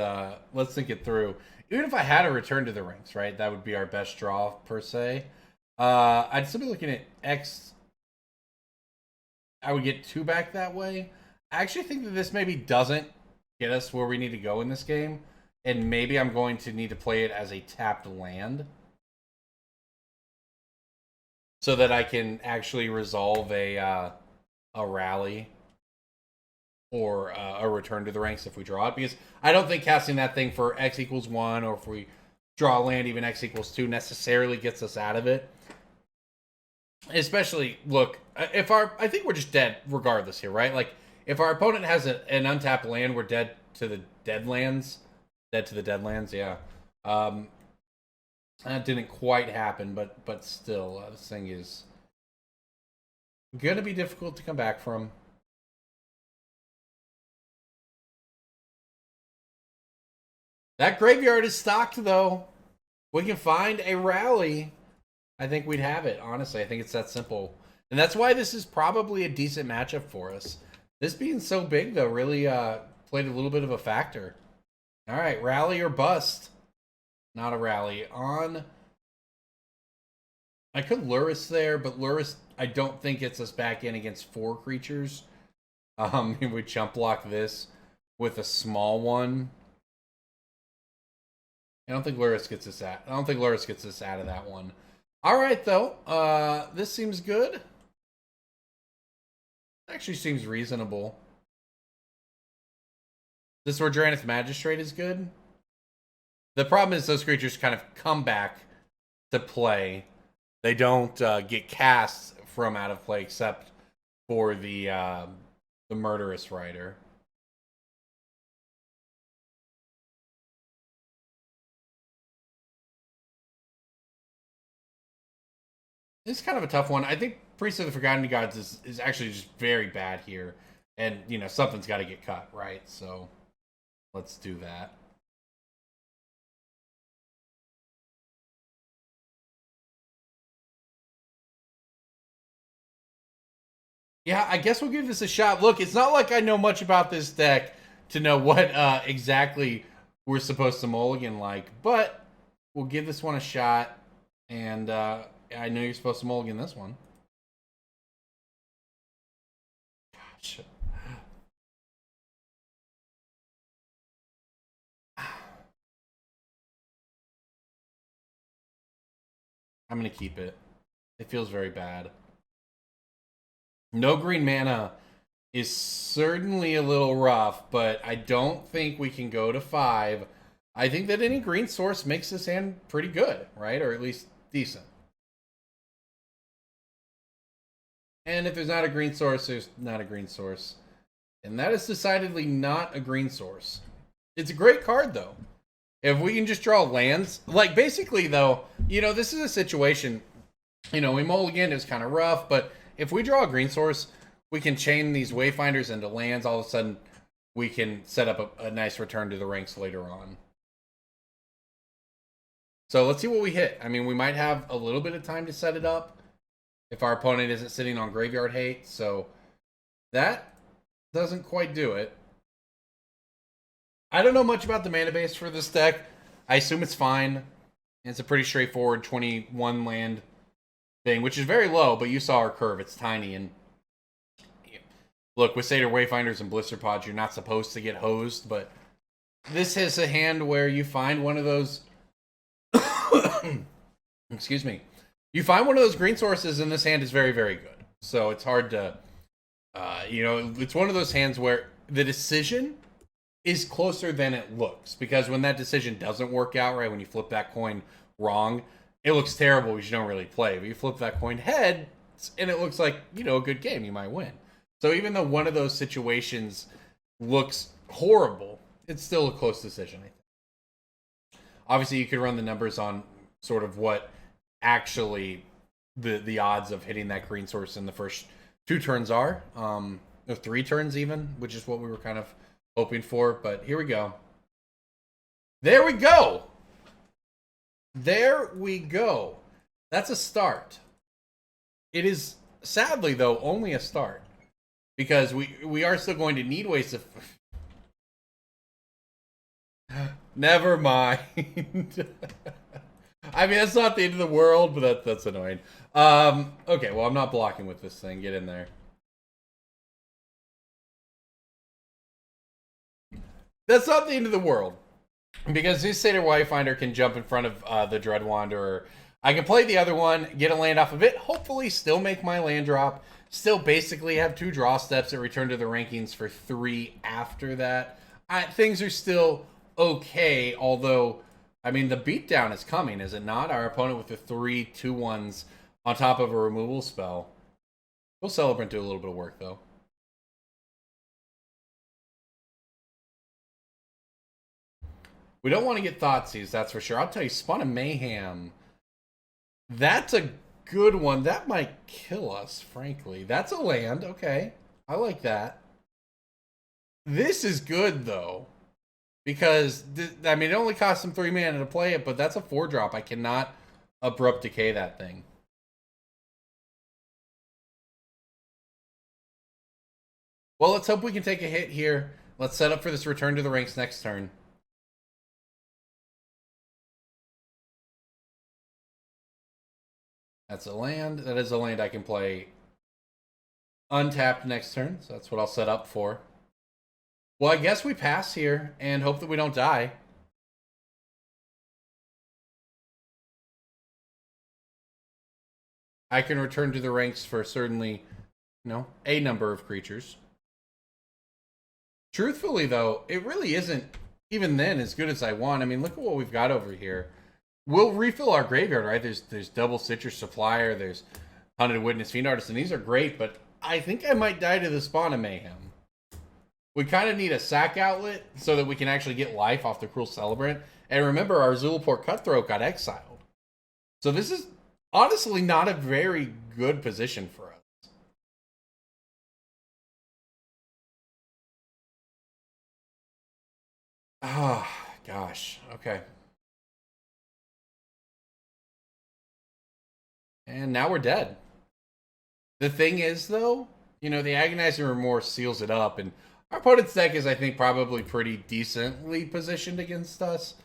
let's think it through. Even if I had a Return to the Ranks, right? That would be our best draw, per se. I'd still be looking at X. I would get 2 back that way. I actually think that this maybe doesn't get us where we need to go in this game. And maybe I'm going to need to play it as a tapped land. So that I can actually resolve a rally. Or a Return to the Ranks if we draw it. Because I don't think casting that thing for X equals 1, or if we draw a land even X equals 2, necessarily gets us out of it. Especially, look, if I think we're just dead regardless here, right? Like, if our opponent has an untapped land, we're dead to the Deadlands. Dead to the Deadlands, yeah. That didn't quite happen, but still, this thing is going to be difficult to come back from. That graveyard is stocked, though. We can find a rally. I think we'd have it, honestly. I think it's that simple. And that's why this is probably a decent matchup for us. This being so big, though, really played a little bit of a factor. All right, rally or bust. Not a rally. On. I could Lurrus there, but Lurrus, I don't think gets us back in against 4 creatures. If we chump block this with a small one. I don't think Lurrus gets us out. I don't think Lurrus gets us out of that one. All right, though. This seems good. Actually seems reasonable. This is where Drannith Magistrate is good. The problem is those creatures kind of come back to play. They don't get cast from out of play except for the Murderous Rider. This is kind of a tough one. I think Priest of the Forgotten Gods is actually just very bad here. And, you know, something's got to get cut, right? So, let's do that. Yeah, I guess we'll give this a shot. Look, it's not like I know much about this deck to know what exactly we're supposed to mulligan like. But we'll give this one a shot. And I know you're supposed to mulligan this one. Gosh. I'm going to keep it. It feels very bad. No green mana is certainly a little rough, but I don't think we can go to 5 I think that any green source makes this hand pretty good, right? Or at least decent. And if there's not a green source, there's not a green source. And that is decidedly not a green source. It's a great card, though. If we can just draw lands. Like, basically, though, you know, this is a situation. You know, we mulligan is kind of rough, but if we draw a green source, we can chain these Wayfinders into lands. All of a sudden, we can set up a nice return to the ranks later on. So let's see what we hit. I mean, we might have a little bit of time to set it up if our opponent isn't sitting on graveyard hate. So that doesn't quite do it. I don't know much about the mana base for this deck. I assume it's fine. It's a pretty straightforward 21 land thing, which is very low, but you saw our curve. It's tiny. And look, with Satyr Wayfinders and Blisterpods, you're not supposed to get hosed, but this is a hand where you find one of those... Excuse me. You find one of those green sources, and this hand is very, very good. So it's hard to... you know, it's one of those hands where the decision is closer than it looks. Because when that decision doesn't work out, right, when you flip that coin wrong, it looks terrible because you don't really play. But you flip that coin head, and it looks like, you know, a good game. You might win. So even though one of those situations looks horrible, it's still a close decision, I think. Obviously, you could run the numbers on sort of what actually the odds of hitting that green source in the first 2 turns are. Or 3 turns even, which is what we were kind of hoping for. But here we go. There we go! There we go. That's a start. It is, sadly, though, only a start. Because we are still going to need ways to... Never mind. I mean, that's not the end of the world, but that's annoying. Okay, well, I'm not blocking with this thing. Get in there. That's not the end of the world. Because this Satyr Wayfinder can jump in front of the Dread Wanderer. I can play the other one, get a land off of it, hopefully still make my land drop, still basically have 2 draw steps that return to the rankings for 3 after that. Things are still okay, although, I mean, the beatdown is coming, is it not? Our opponent with the 3 2/1s on top of a removal spell. We'll Celebrant do a little bit of work, though. We don't want to get Thoughtseize, that's for sure. I'll tell you, Spawn of Mayhem. That's a good one. That might kill us, frankly. That's a land. Okay. I like that. This is good, though. Because, I mean, it only costs him 3 mana to play it, but that's a 4-drop. I cannot Abrupt Decay that thing. Well, let's hope we can take a hit here. Let's set up for this return to the ranks next turn. That's a land. That is a land I can play untapped next turn. So that's what I'll set up for. Well, I guess we pass here and hope that we don't die. I can return to the ranks for certainly, you know, a number of creatures. Truthfully, though, it really isn't, even then, as good as I want. I mean, look at what we've got over here. We'll refill our graveyard, right? There's double Citrus Supplier, there's Hunted Witness, Fiend Artisan. These are great, but I think I might die to the Spawn of Mayhem. We kind of need a sack outlet so that we can actually get life off the Cruel Celebrant. And remember, our Zulaport Cutthroat got exiled. So this is honestly not a very good position for us. Ah, gosh. Okay. And now we're dead. The thing is, though, you know, the Agonizing Remorse seals it up, and our opponent's deck is, I think, probably pretty decently positioned against us.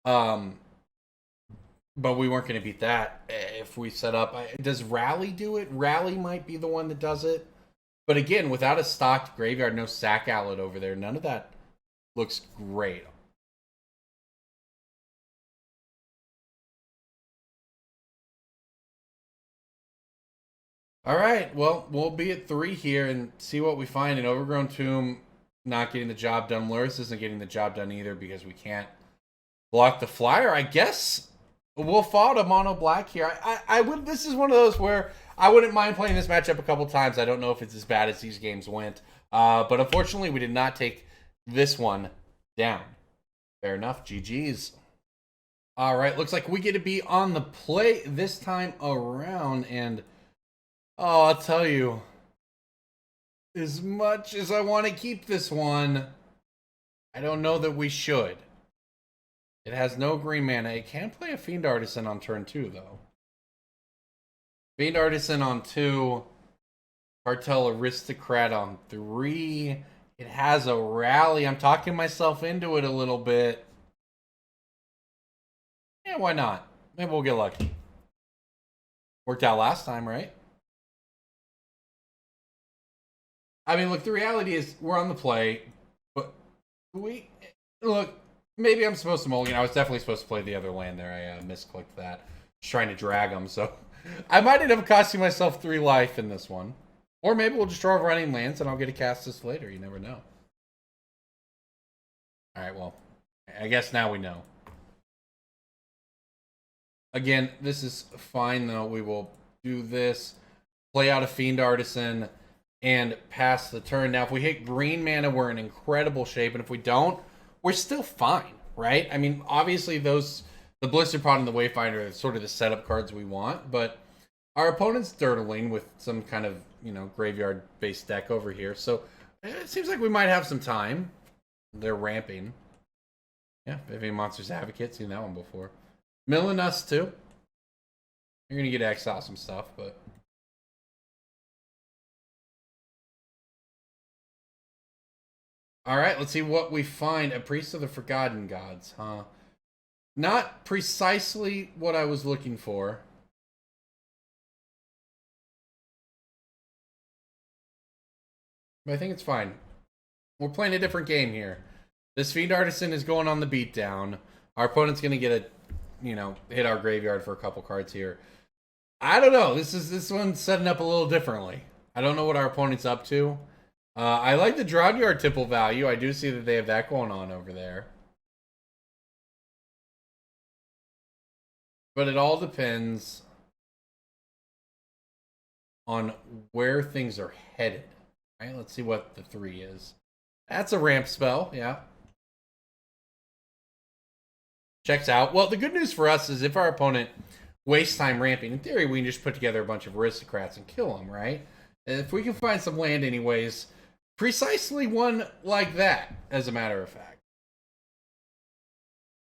But we weren't going to beat that if we set up. Does Rally do it? Rally might be the one that does it. But again, without a stocked graveyard, no sack outlet over there, none of that looks great. All right, well, we'll be at 3 here and see what we find. An Overgrown Tomb not getting the job done. Lurrus isn't getting the job done either because we can't Block the flyer. I guess we'll follow to mono black here. I would. This is one of those where I wouldn't mind playing this matchup a couple times. I don't know if it's as bad as these games went. But unfortunately, we did not take this one down. Fair enough. GG's. All right. Looks like we get to be on the play this time around. And, oh, I'll tell you, as much as I want to keep this one, I don't know that we should. It has no green mana. It can play a Fiend Artisan on turn 2, though. Fiend Artisan on 2. Cartel Aristocrat on 3. It has a rally. I'm talking myself into it a little bit. Yeah, why not? Maybe we'll get lucky. Worked out last time, right? I mean, look, the reality is we're on the play, but look, maybe I'm supposed to mulligan. I was definitely supposed to play the other land there. I misclicked that. Just trying to drag them, so I might end up costing myself 3 life in this one. Or maybe we'll just draw running lands and I'll get to cast this later. You never know. Alright, well, I guess now we know. Again, this is fine, though. We will do this. Play out a Fiend Artisan and pass the turn. Now, if we hit green mana, we're in incredible shape. And if we don't, we're still fine, right? I mean, obviously, the Blisterpod and the Wayfinder are sort of the setup cards we want. But our opponent's dirtling with some kind of, graveyard-based deck over here. So it seems like we might have some time. They're ramping. Yeah, Vivian Monsters Advocate. Seen that one before. Milling us, too. You're going to get to exile some stuff, but... Alright, let's see what we find. A Priest of the Forgotten Gods, huh? Not precisely what I was looking for. But I think it's fine. We're playing a different game here. This Fiend Artisan is going on the beatdown. Our opponent's going to get a, hit our graveyard for a couple cards here. I don't know. This one's setting up a little differently. I don't know what our opponent's up to. I like the Drown Yard Tipple value. I do see that they have that going on over there. But it all depends on where things are headed. All right, let's see what the 3 is. That's a ramp spell, yeah. Checks out. Well, the good news for us is if our opponent wastes time ramping, in theory, we can just put together a bunch of Aristocrats and kill them, right? And if we can find some land anyways, precisely one like that, as a matter of fact.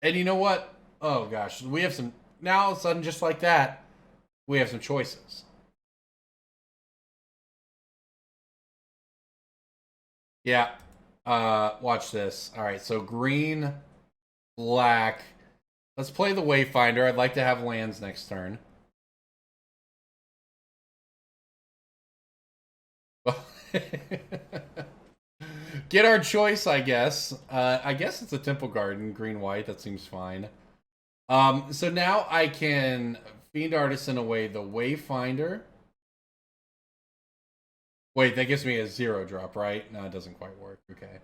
And you know what? Oh, gosh. We have some... Now, all of a sudden, just like that, we have some choices. Yeah. Watch this. All right, so green, black. Let's play the Wayfinder. I'd like to have lands next turn. Get our choice, I guess. I guess it's a Temple Garden, green-white. That seems fine. So now I can Fiend Artisan away the Wayfinder. Wait, that gives me a 0-drop, right? No, it doesn't quite work. Okay.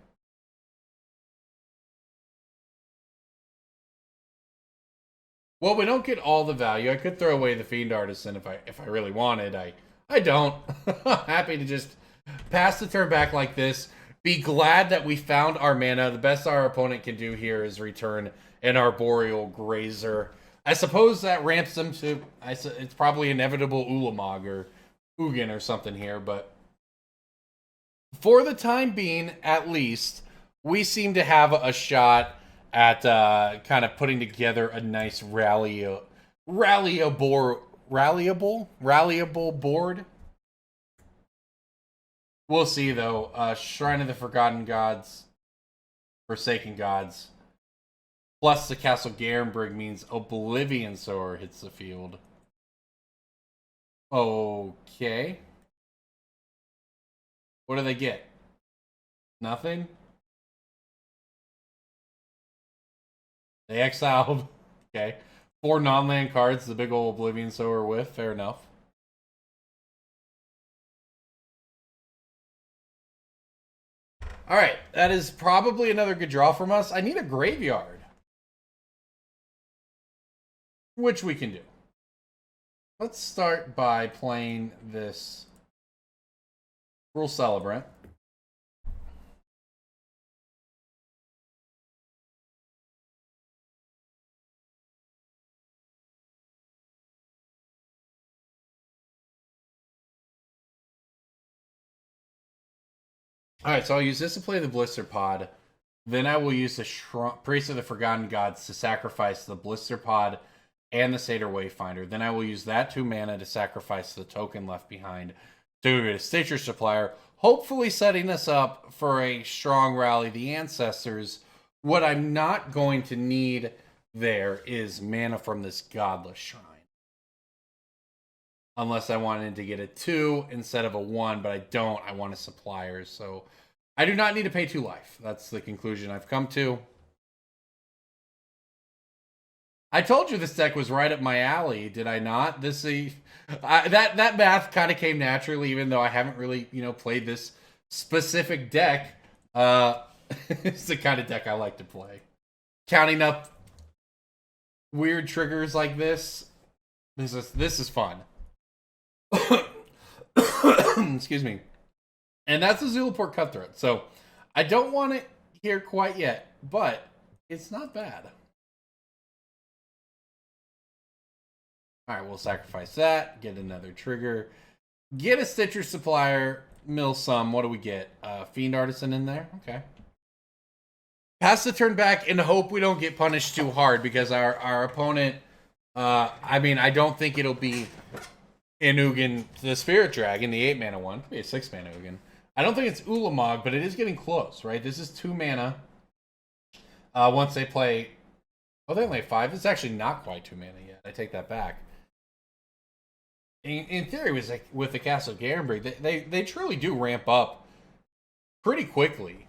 Well, we don't get all the value. I could throw away the Fiend Artisan if I really wanted. I don't. Happy to just pass the turn back like this. Be glad that we found our mana. The best our opponent can do here is return an Arboreal Grazer. I suppose that ramps them to... It's probably inevitable Ulamog or Ugin or something here, but... For the time being, at least, we seem to have a shot at kind of putting together a nice rallyable board. We'll see, though. Shrine of the Forgotten Gods, Forsaken Gods, plus the Castle Garenbrig means Oblivion Sower hits the field. Okay. What do they get? Nothing? They exiled. Okay. 4 non-land cards, the big old Oblivion Sower with. Fair enough. Alright. That is probably another good draw from us. I need a graveyard. which we can do. Let's start by playing this Cruel Celebrant. Alright, so I'll use this to play the Blisterpod. Then I will use the Priest of the Forgotten Gods to sacrifice the Blisterpod and the Satyr Wayfinder. Then I will use that 2 mana to sacrifice the token left behind to get a Stitcher Supplier, hopefully setting us up for a strong rally the Ancestors. What I'm not going to need there is mana from this Godless Shrine. Unless I wanted to get a 2 instead of a 1, but I don't. I want a Supplier, so I do not need to pay 2 life. That's the conclusion I've come to. I told you this deck was right up my alley, did I not? That math kind of came naturally, even though I haven't really, played this specific deck. It's the kind of deck I like to play. Counting up weird triggers like this is fun. Excuse me. And that's a Zulaport Cutthroat. So I don't want it here quite yet, but it's not bad. Alright, we'll sacrifice that. Get another trigger. Get a Stitcher Supplier. Mill some. What do we get? Fiend Artisan in there? Okay. Pass the turn back and hope we don't get punished too hard because our opponent... I don't think it'll be an Ugin, the Spirit Dragon, the 8-mana one. Could be a 6-mana Ugin. I don't think it's Ulamog, but it is getting close, right? This is 2 mana. Once they play... Oh, they only have 5. It's actually not quite 2 mana yet. I take that back. In theory, with the Castle Garenbrig, they truly do ramp up pretty quickly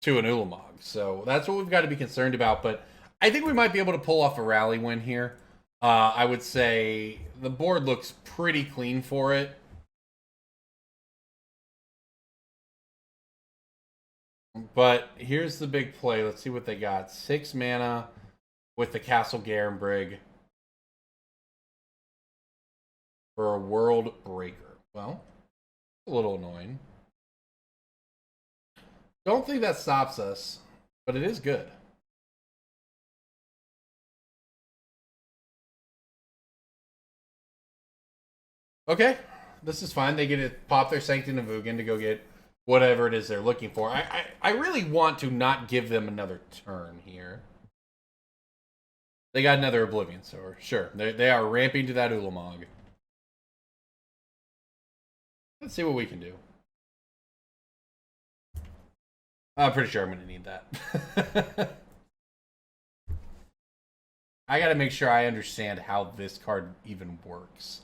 to an Ulamog. So that's what we've got to be concerned about. But I think we might be able to pull off a rally win here. I would say the board looks pretty clean for it. But here's the big play. Let's see what they got. 6 mana with the Castle Garenbrig for a World Breaker. Well, a little annoying. Don't think that stops us, but it is good. Okay, this is fine. They get to pop their Sanctum of Ugin to go get whatever it is they're looking for. I really want to not give them another turn here. They got another Oblivion Sower. Sure, they are ramping to that Ulamog. Let's see what we can do. I'm pretty sure I'm going to need that. I got to make sure I understand how this card even works.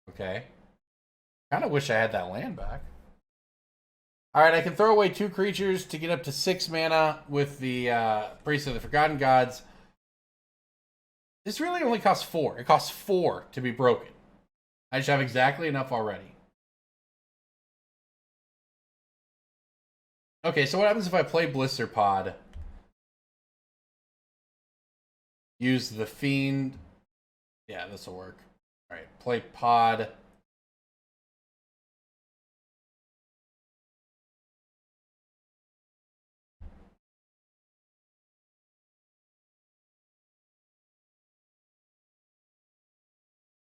Okay. Kind of wish I had that land back. Alright, I can throw away 2 creatures to get up to 6 mana with the Priest of the Forgotten Gods. This really only costs 4. It costs 4 to be broken. I just have exactly enough already. Okay, so what happens if I play Blisterpod? Use the Fiend. Yeah, this will work. Alright, play Pod.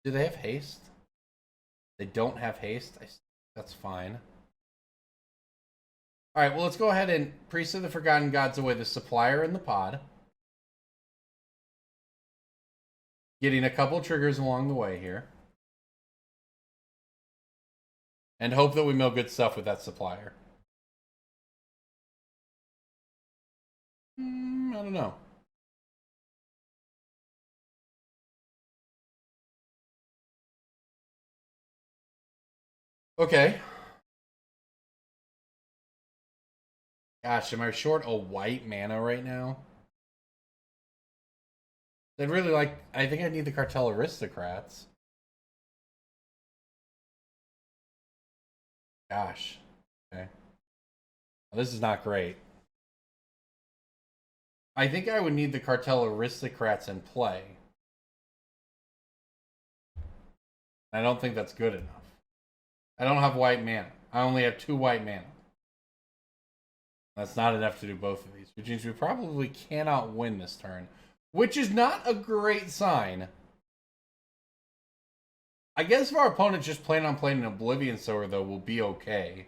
Do they have haste? They don't have haste? That's fine. Alright, well, let's go ahead and Priest of the Forgotten Gods away the Supplier and the Pod. Getting a couple triggers along the way here. And hope that we mill good stuff with that Supplier. I don't know. Okay. Gosh, am I short a white mana right now? I'd really like... I think I need the Cartel Aristocrats. Gosh. Okay. This is not great. I think I would need the Cartel Aristocrats in play. I don't think that's good enough. I don't have white mana. I only have 2 white mana. That's not enough to do both of these, which means we probably cannot win this turn, which is not a great sign. I guess if our opponent just planned on playing an Oblivion Sower, though, we'll be okay.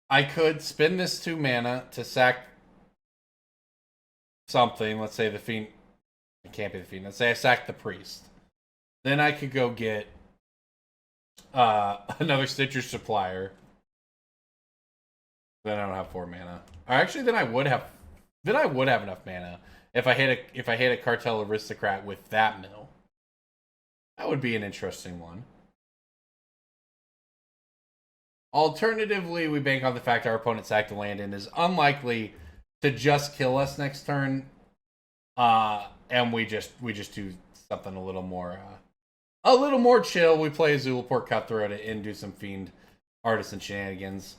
I could spend this 2 mana to sack something. Let's say the Fiend. It can't be the Fiend. Let's say I sack the Priest. Then I could go get another Stitcher Supplier. Then I don't have 4 mana. Or actually, then I would have enough mana if I hit a Cartel Aristocrat with that mill. That would be an interesting one. Alternatively, we bank on the fact our opponent sacked a land and is unlikely to just kill us next turn, and we just do something a little more chill. We play a Zulaport Cutthroat and do some Fiend Artisan shenanigans.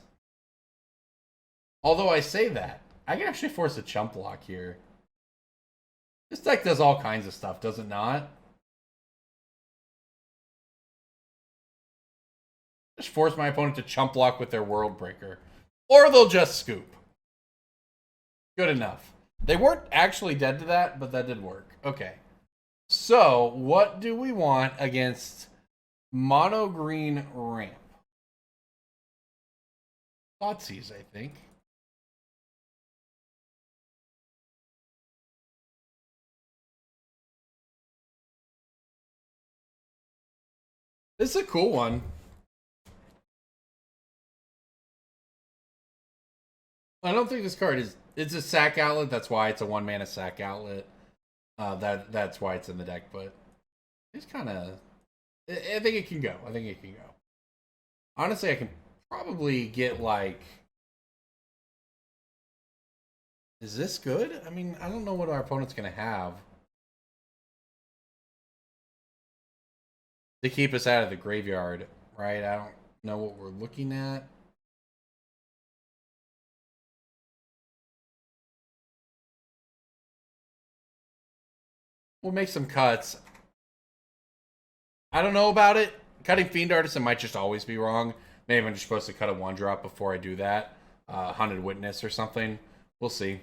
Although I say that, I can actually force a chump block here. This deck does all kinds of stuff, does it not? Just force my opponent to chump block with their World Breaker. Or they'll just scoop. Good enough. They weren't actually dead to that, but that did work. Okay. So, what do we want against mono green ramp? Thoughtseize, I think. This is a cool one. I don't think this card is... It's a sack outlet. That's why it's a 1 mana sack outlet. That's why it's in the deck. But it's kind of... I think it can go. Honestly, I can probably get like... Is this good? I mean, I don't know what our opponent's going to have to keep us out of the graveyard, right? I don't know what we're looking at. We'll make some cuts. I don't know about it. Cutting Fiend Artisan might just always be wrong. Maybe I'm just supposed to cut a 1-drop before I do that. Hunted Witness or something. We'll see.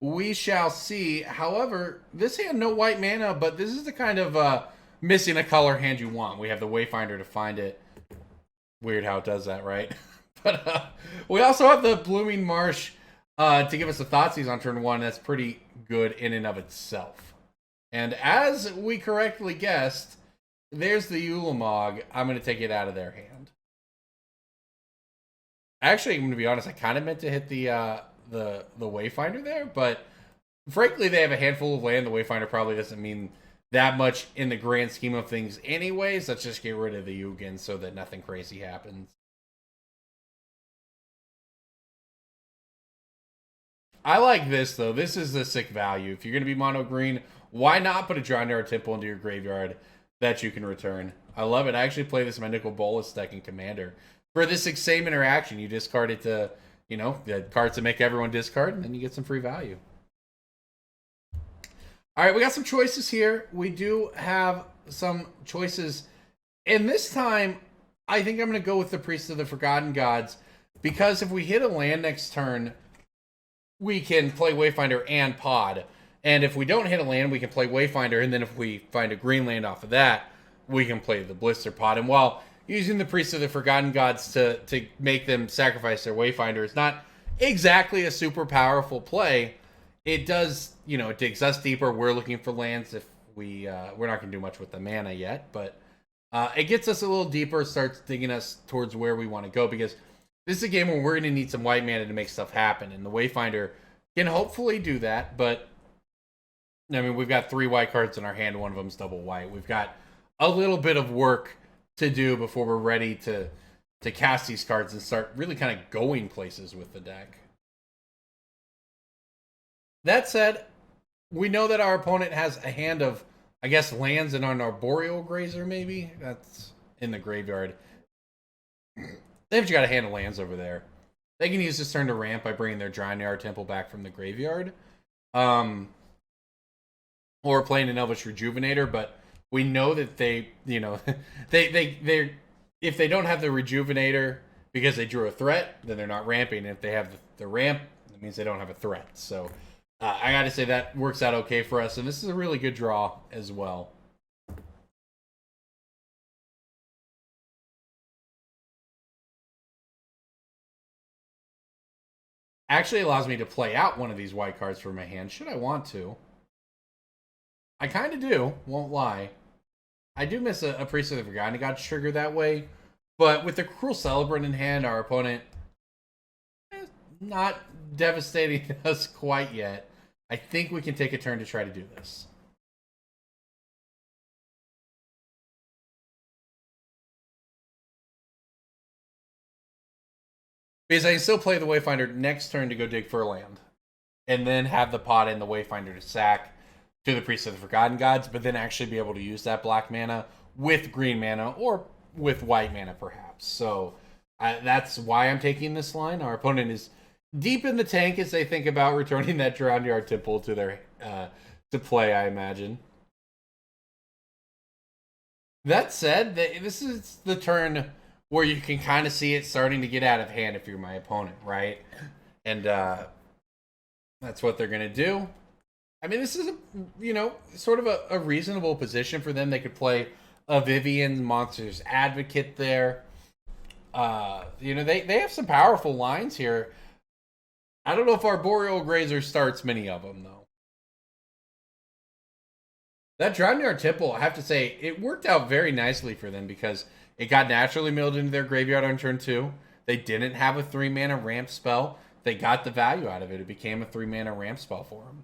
We shall see. However, this hand, no white mana, but this is the kind of missing a color hand you want. We have the Wayfinder to find it. Weird how it does that, right? But we also have the Blooming Marsh to give us a Thoughtseize on turn 1. That's pretty good in and of itself. And as we correctly guessed, there's the Ulamog. I'm going to take it out of their hand. Actually, I'm going to be honest, I kind of meant to hit the Wayfinder there, but frankly, they have a handful of land. The Wayfinder probably doesn't mean that much in the grand scheme of things anyways. Let's just get rid of the Ugin so that nothing crazy happens. I like this, though. This is the sick value. If you're going to be mono green, why not put a Drannith Temple into your graveyard that you can return? I love it. I actually play this in my Nicol Bolas deck in Commander. For this same interaction, you discard it to, you know, the cards to make everyone discard, and then you get some free value. All right, we got some choices here. We do have some choices. And this time, I think I'm going to go with the Priest of the Forgotten Gods, because if we hit a land next turn, we can play Wayfinder and Pod. And if we don't hit a land, we can play Wayfinder, and then if we find a green land off of that, we can play the Blisterpod. And while using the Priest of the Forgotten Gods to make them sacrifice their Wayfinder is not exactly a super powerful play, it does, you know, it digs us deeper. We're looking for lands. If we're not going to do much with the mana yet, but it gets us a little deeper, starts digging us towards where we want to go, because this is a game where we're going to need some white mana to make stuff happen, and the Wayfinder can hopefully do that, but I mean, we've got 3 white cards in our hand, one of them's double white. We've got a little bit of work to do before we're ready to cast these cards and start really kind of going places with the deck. That said, we know that our opponent has a hand of, I guess, lands and an Arboreal Grazer, maybe? That's in the graveyard. They've got a hand of lands over there. They can use this turn to ramp by bringing their Drannith Temple back from the graveyard. Or playing an Elvish Rejuvenator, but we know that they, you know, they if they don't have the Rejuvenator because they drew a threat, then they're not ramping. If they have the ramp, it means they don't have a threat. So I got to say that works out okay for us, and this is a really good draw as well. Actually allows me to play out one of these white cards from my hand, should I want to. I kind of do, won't lie. I do miss a Priest of the Forgotten Gods trigger that way, but with the Cruel Celebrant in hand, our opponent is not devastating us quite yet. I think we can take a turn to try to do this. Because I can still play the Wayfinder next turn to go dig for a land. And then have the pot and the Wayfinder to sack to the Priest of the Forgotten Gods, but then actually be able to use that black mana with green mana or with white mana perhaps. So that's why I'm taking this line. Our opponent is deep in the tank as they think about returning that Drannith Temple to their to play, I imagine. That said, this is the turn where you can kind of see it starting to get out of hand if you're my opponent, right? And that's what they're going to do. I mean, this is, sort of a reasonable position for them. They could play a Vivian Monsters Advocate there. They have some powerful lines here. I don't know if Arboreal Grazer starts many of them, though. That Drannith Temple, I have to say, it worked out very nicely for them because it got naturally milled into their graveyard on turn 2. They didn't have a 3-mana ramp spell. They got the value out of it. It became a 3-mana ramp spell for them.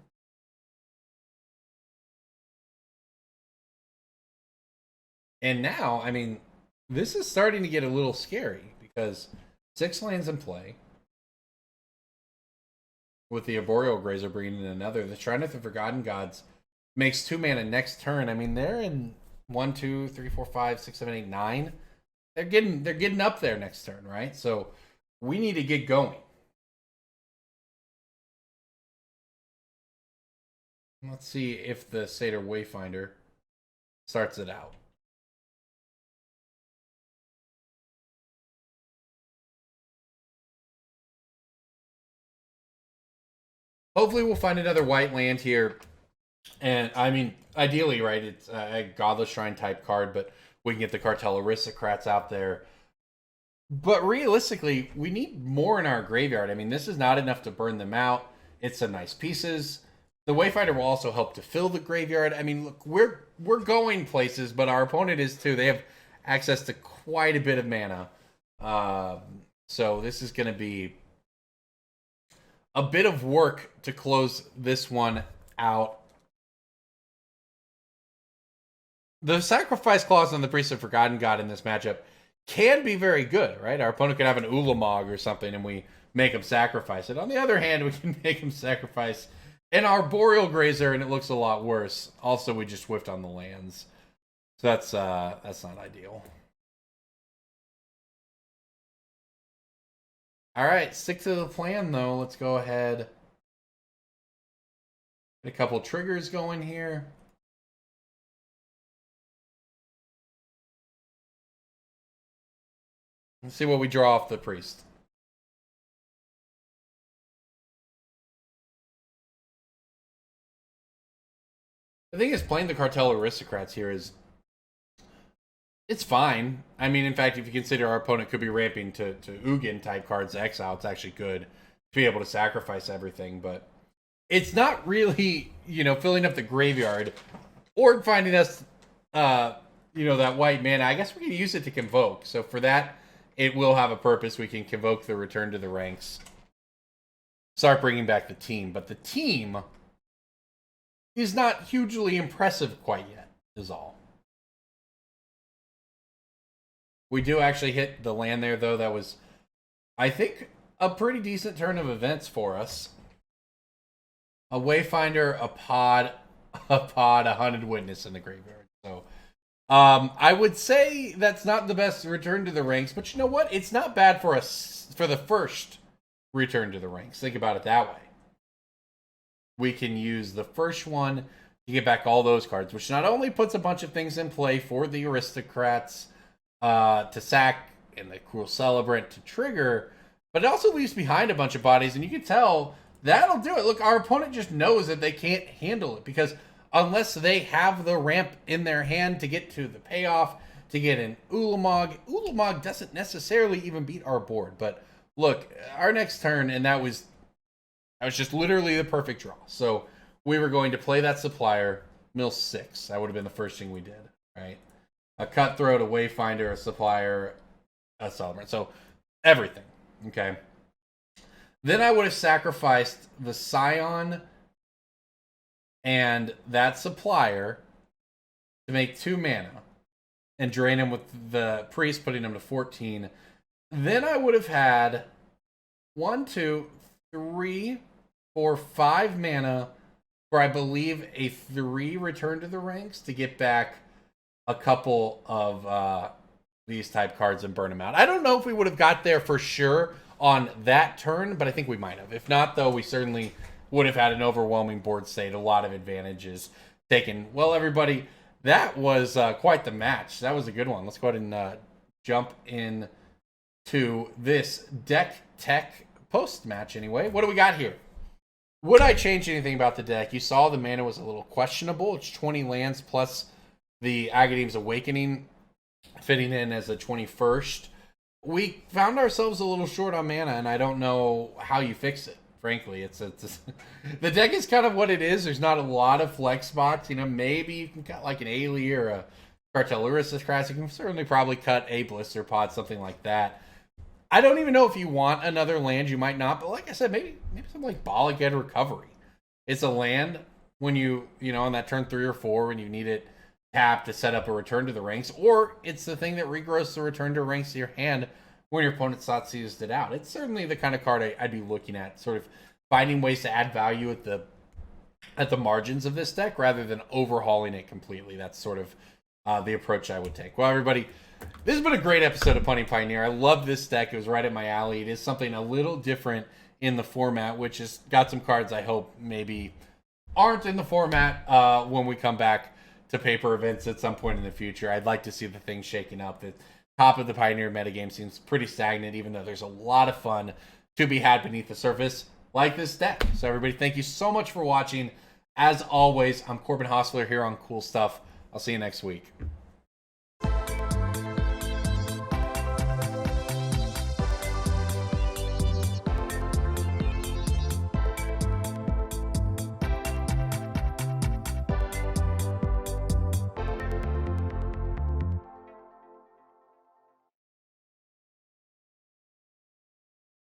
And now, I mean, this is starting to get a little scary because 6 lands in play. With the Arboreal Grazer bringing in another. The Shrine of the Forgotten Gods makes 2 mana next turn. I mean, they're in 1, 2, 3, 4, 5, 6, 7, 8, 9. They're getting up there next turn, right? So we need to get going. Let's see if the Satyr Wayfinder starts it out. Hopefully we'll find another white land here. And, I mean, ideally, right, it's a Godless Shrine type card, but we can get the Cartel Aristocrats out there. But realistically, we need more in our graveyard. I mean, this is not enough to burn them out. It's some nice pieces. The Wayfinder will also help to fill the graveyard. I mean, look, we're going places, but our opponent is too. They have access to quite a bit of mana. So this is going to be a bit of work to close this one out. The sacrifice clause on the Priest of Forgotten God in this matchup can be very good, right? Our opponent could have an Ulamog or something and we make him sacrifice it. On the other hand, we can make him sacrifice an Arboreal Grazer and it looks a lot worse. Also, we just whiffed on the lands. So that's not ideal. All right, stick to the plan though. Let's go ahead. Get a couple triggers going here. Let's see what we draw off the priest. The thing is, playing the Cartel Aristocrats here is... it's fine. I mean, in fact, if you consider our opponent could be ramping to Ugin type cards exile, it's actually good to be able to sacrifice everything, but it's not really, filling up the graveyard or finding us, that white mana. I guess we can use it to convoke. So for that, it will have a purpose. We can convoke the return to the ranks. Start bringing back the team. But the team is not hugely impressive quite yet, is all. We do actually hit the land there, though. That was, I think, a pretty decent turn of events for us. a Wayfinder, a Pod, a Hunted Witness in the graveyard. So I would say that's not the best return to the ranks, but you know what? It's not bad for us for the first return to the ranks. Think about it that way. We can use the first one to get back all those cards, which not only puts a bunch of things in play for the Aristocrats to sack and the Cruel Celebrant to trigger, but it also leaves behind a bunch of bodies, and you can tell that'll do it. Look, our opponent just knows that they can't handle it, because unless they have the ramp in their hand to get to the payoff, to get an Ulamog doesn't necessarily even beat our board. But look, our next turn, and that was just literally the perfect draw. So we were going to play that Supplier, mill 6. That would have been the first thing we did, right? A Cutthroat, a Wayfinder, a Supplier, a Celebrant. So everything, okay? Then I would have sacrificed the Scion and that Supplier to make 2 mana and drain him with the Priest, putting him to 14. Then I would have had 1, 2, 3, 4, 5 mana for, I believe, a 3 return to the ranks to get back a couple of these type cards and burn them out. I don't know if we would have got there for sure on that turn, but I think we might have. If not, though, we certainly would have had an overwhelming board state, a lot of advantages taken. Well, everybody, that was quite the match. That was a good one. Let's go ahead and jump in to this deck tech post match anyway. What do we got here? Would I change anything about the deck? You saw the mana was a little questionable. It's 20 lands plus the Agadeem's Awakening fitting in as a 21st. We found ourselves a little short on mana, and I don't know how you fix it. Frankly, it's the deck is kind of what it is. There's not a lot of flex spots. You know, maybe you can cut like an Ayli or a Cartel Aristocrat. You can certainly probably cut a Blisterpod, something like that. I don't even know if you want another land. You might not, but like I said, maybe something like Bolliged Recovery. It's a land when you know, on that turn 3 or 4 when you need it tapped to set up a return to the ranks, or it's the thing that regrows the return to ranks to your hand when your opponent Thoughtseized it out. It's certainly the kind of card I'd be looking at, sort of finding ways to add value at the margins of this deck rather than overhauling it completely. That's sort of the approach I would take. Well, everybody, this has been a great episode of Punting Pioneer. I love this deck. It was right at my alley. It is something a little different in the format, which has got some cards I hope maybe aren't in the format when we come back to paper events at some point in the future. I'd like to see the thing shaken up. The top of the Pioneer metagame seems pretty stagnant, even though there's a lot of fun to be had beneath the surface like this deck. So everybody, thank you so much for watching. As always, I'm Corbin Hosler here on Cool Stuff. I'll see you next week.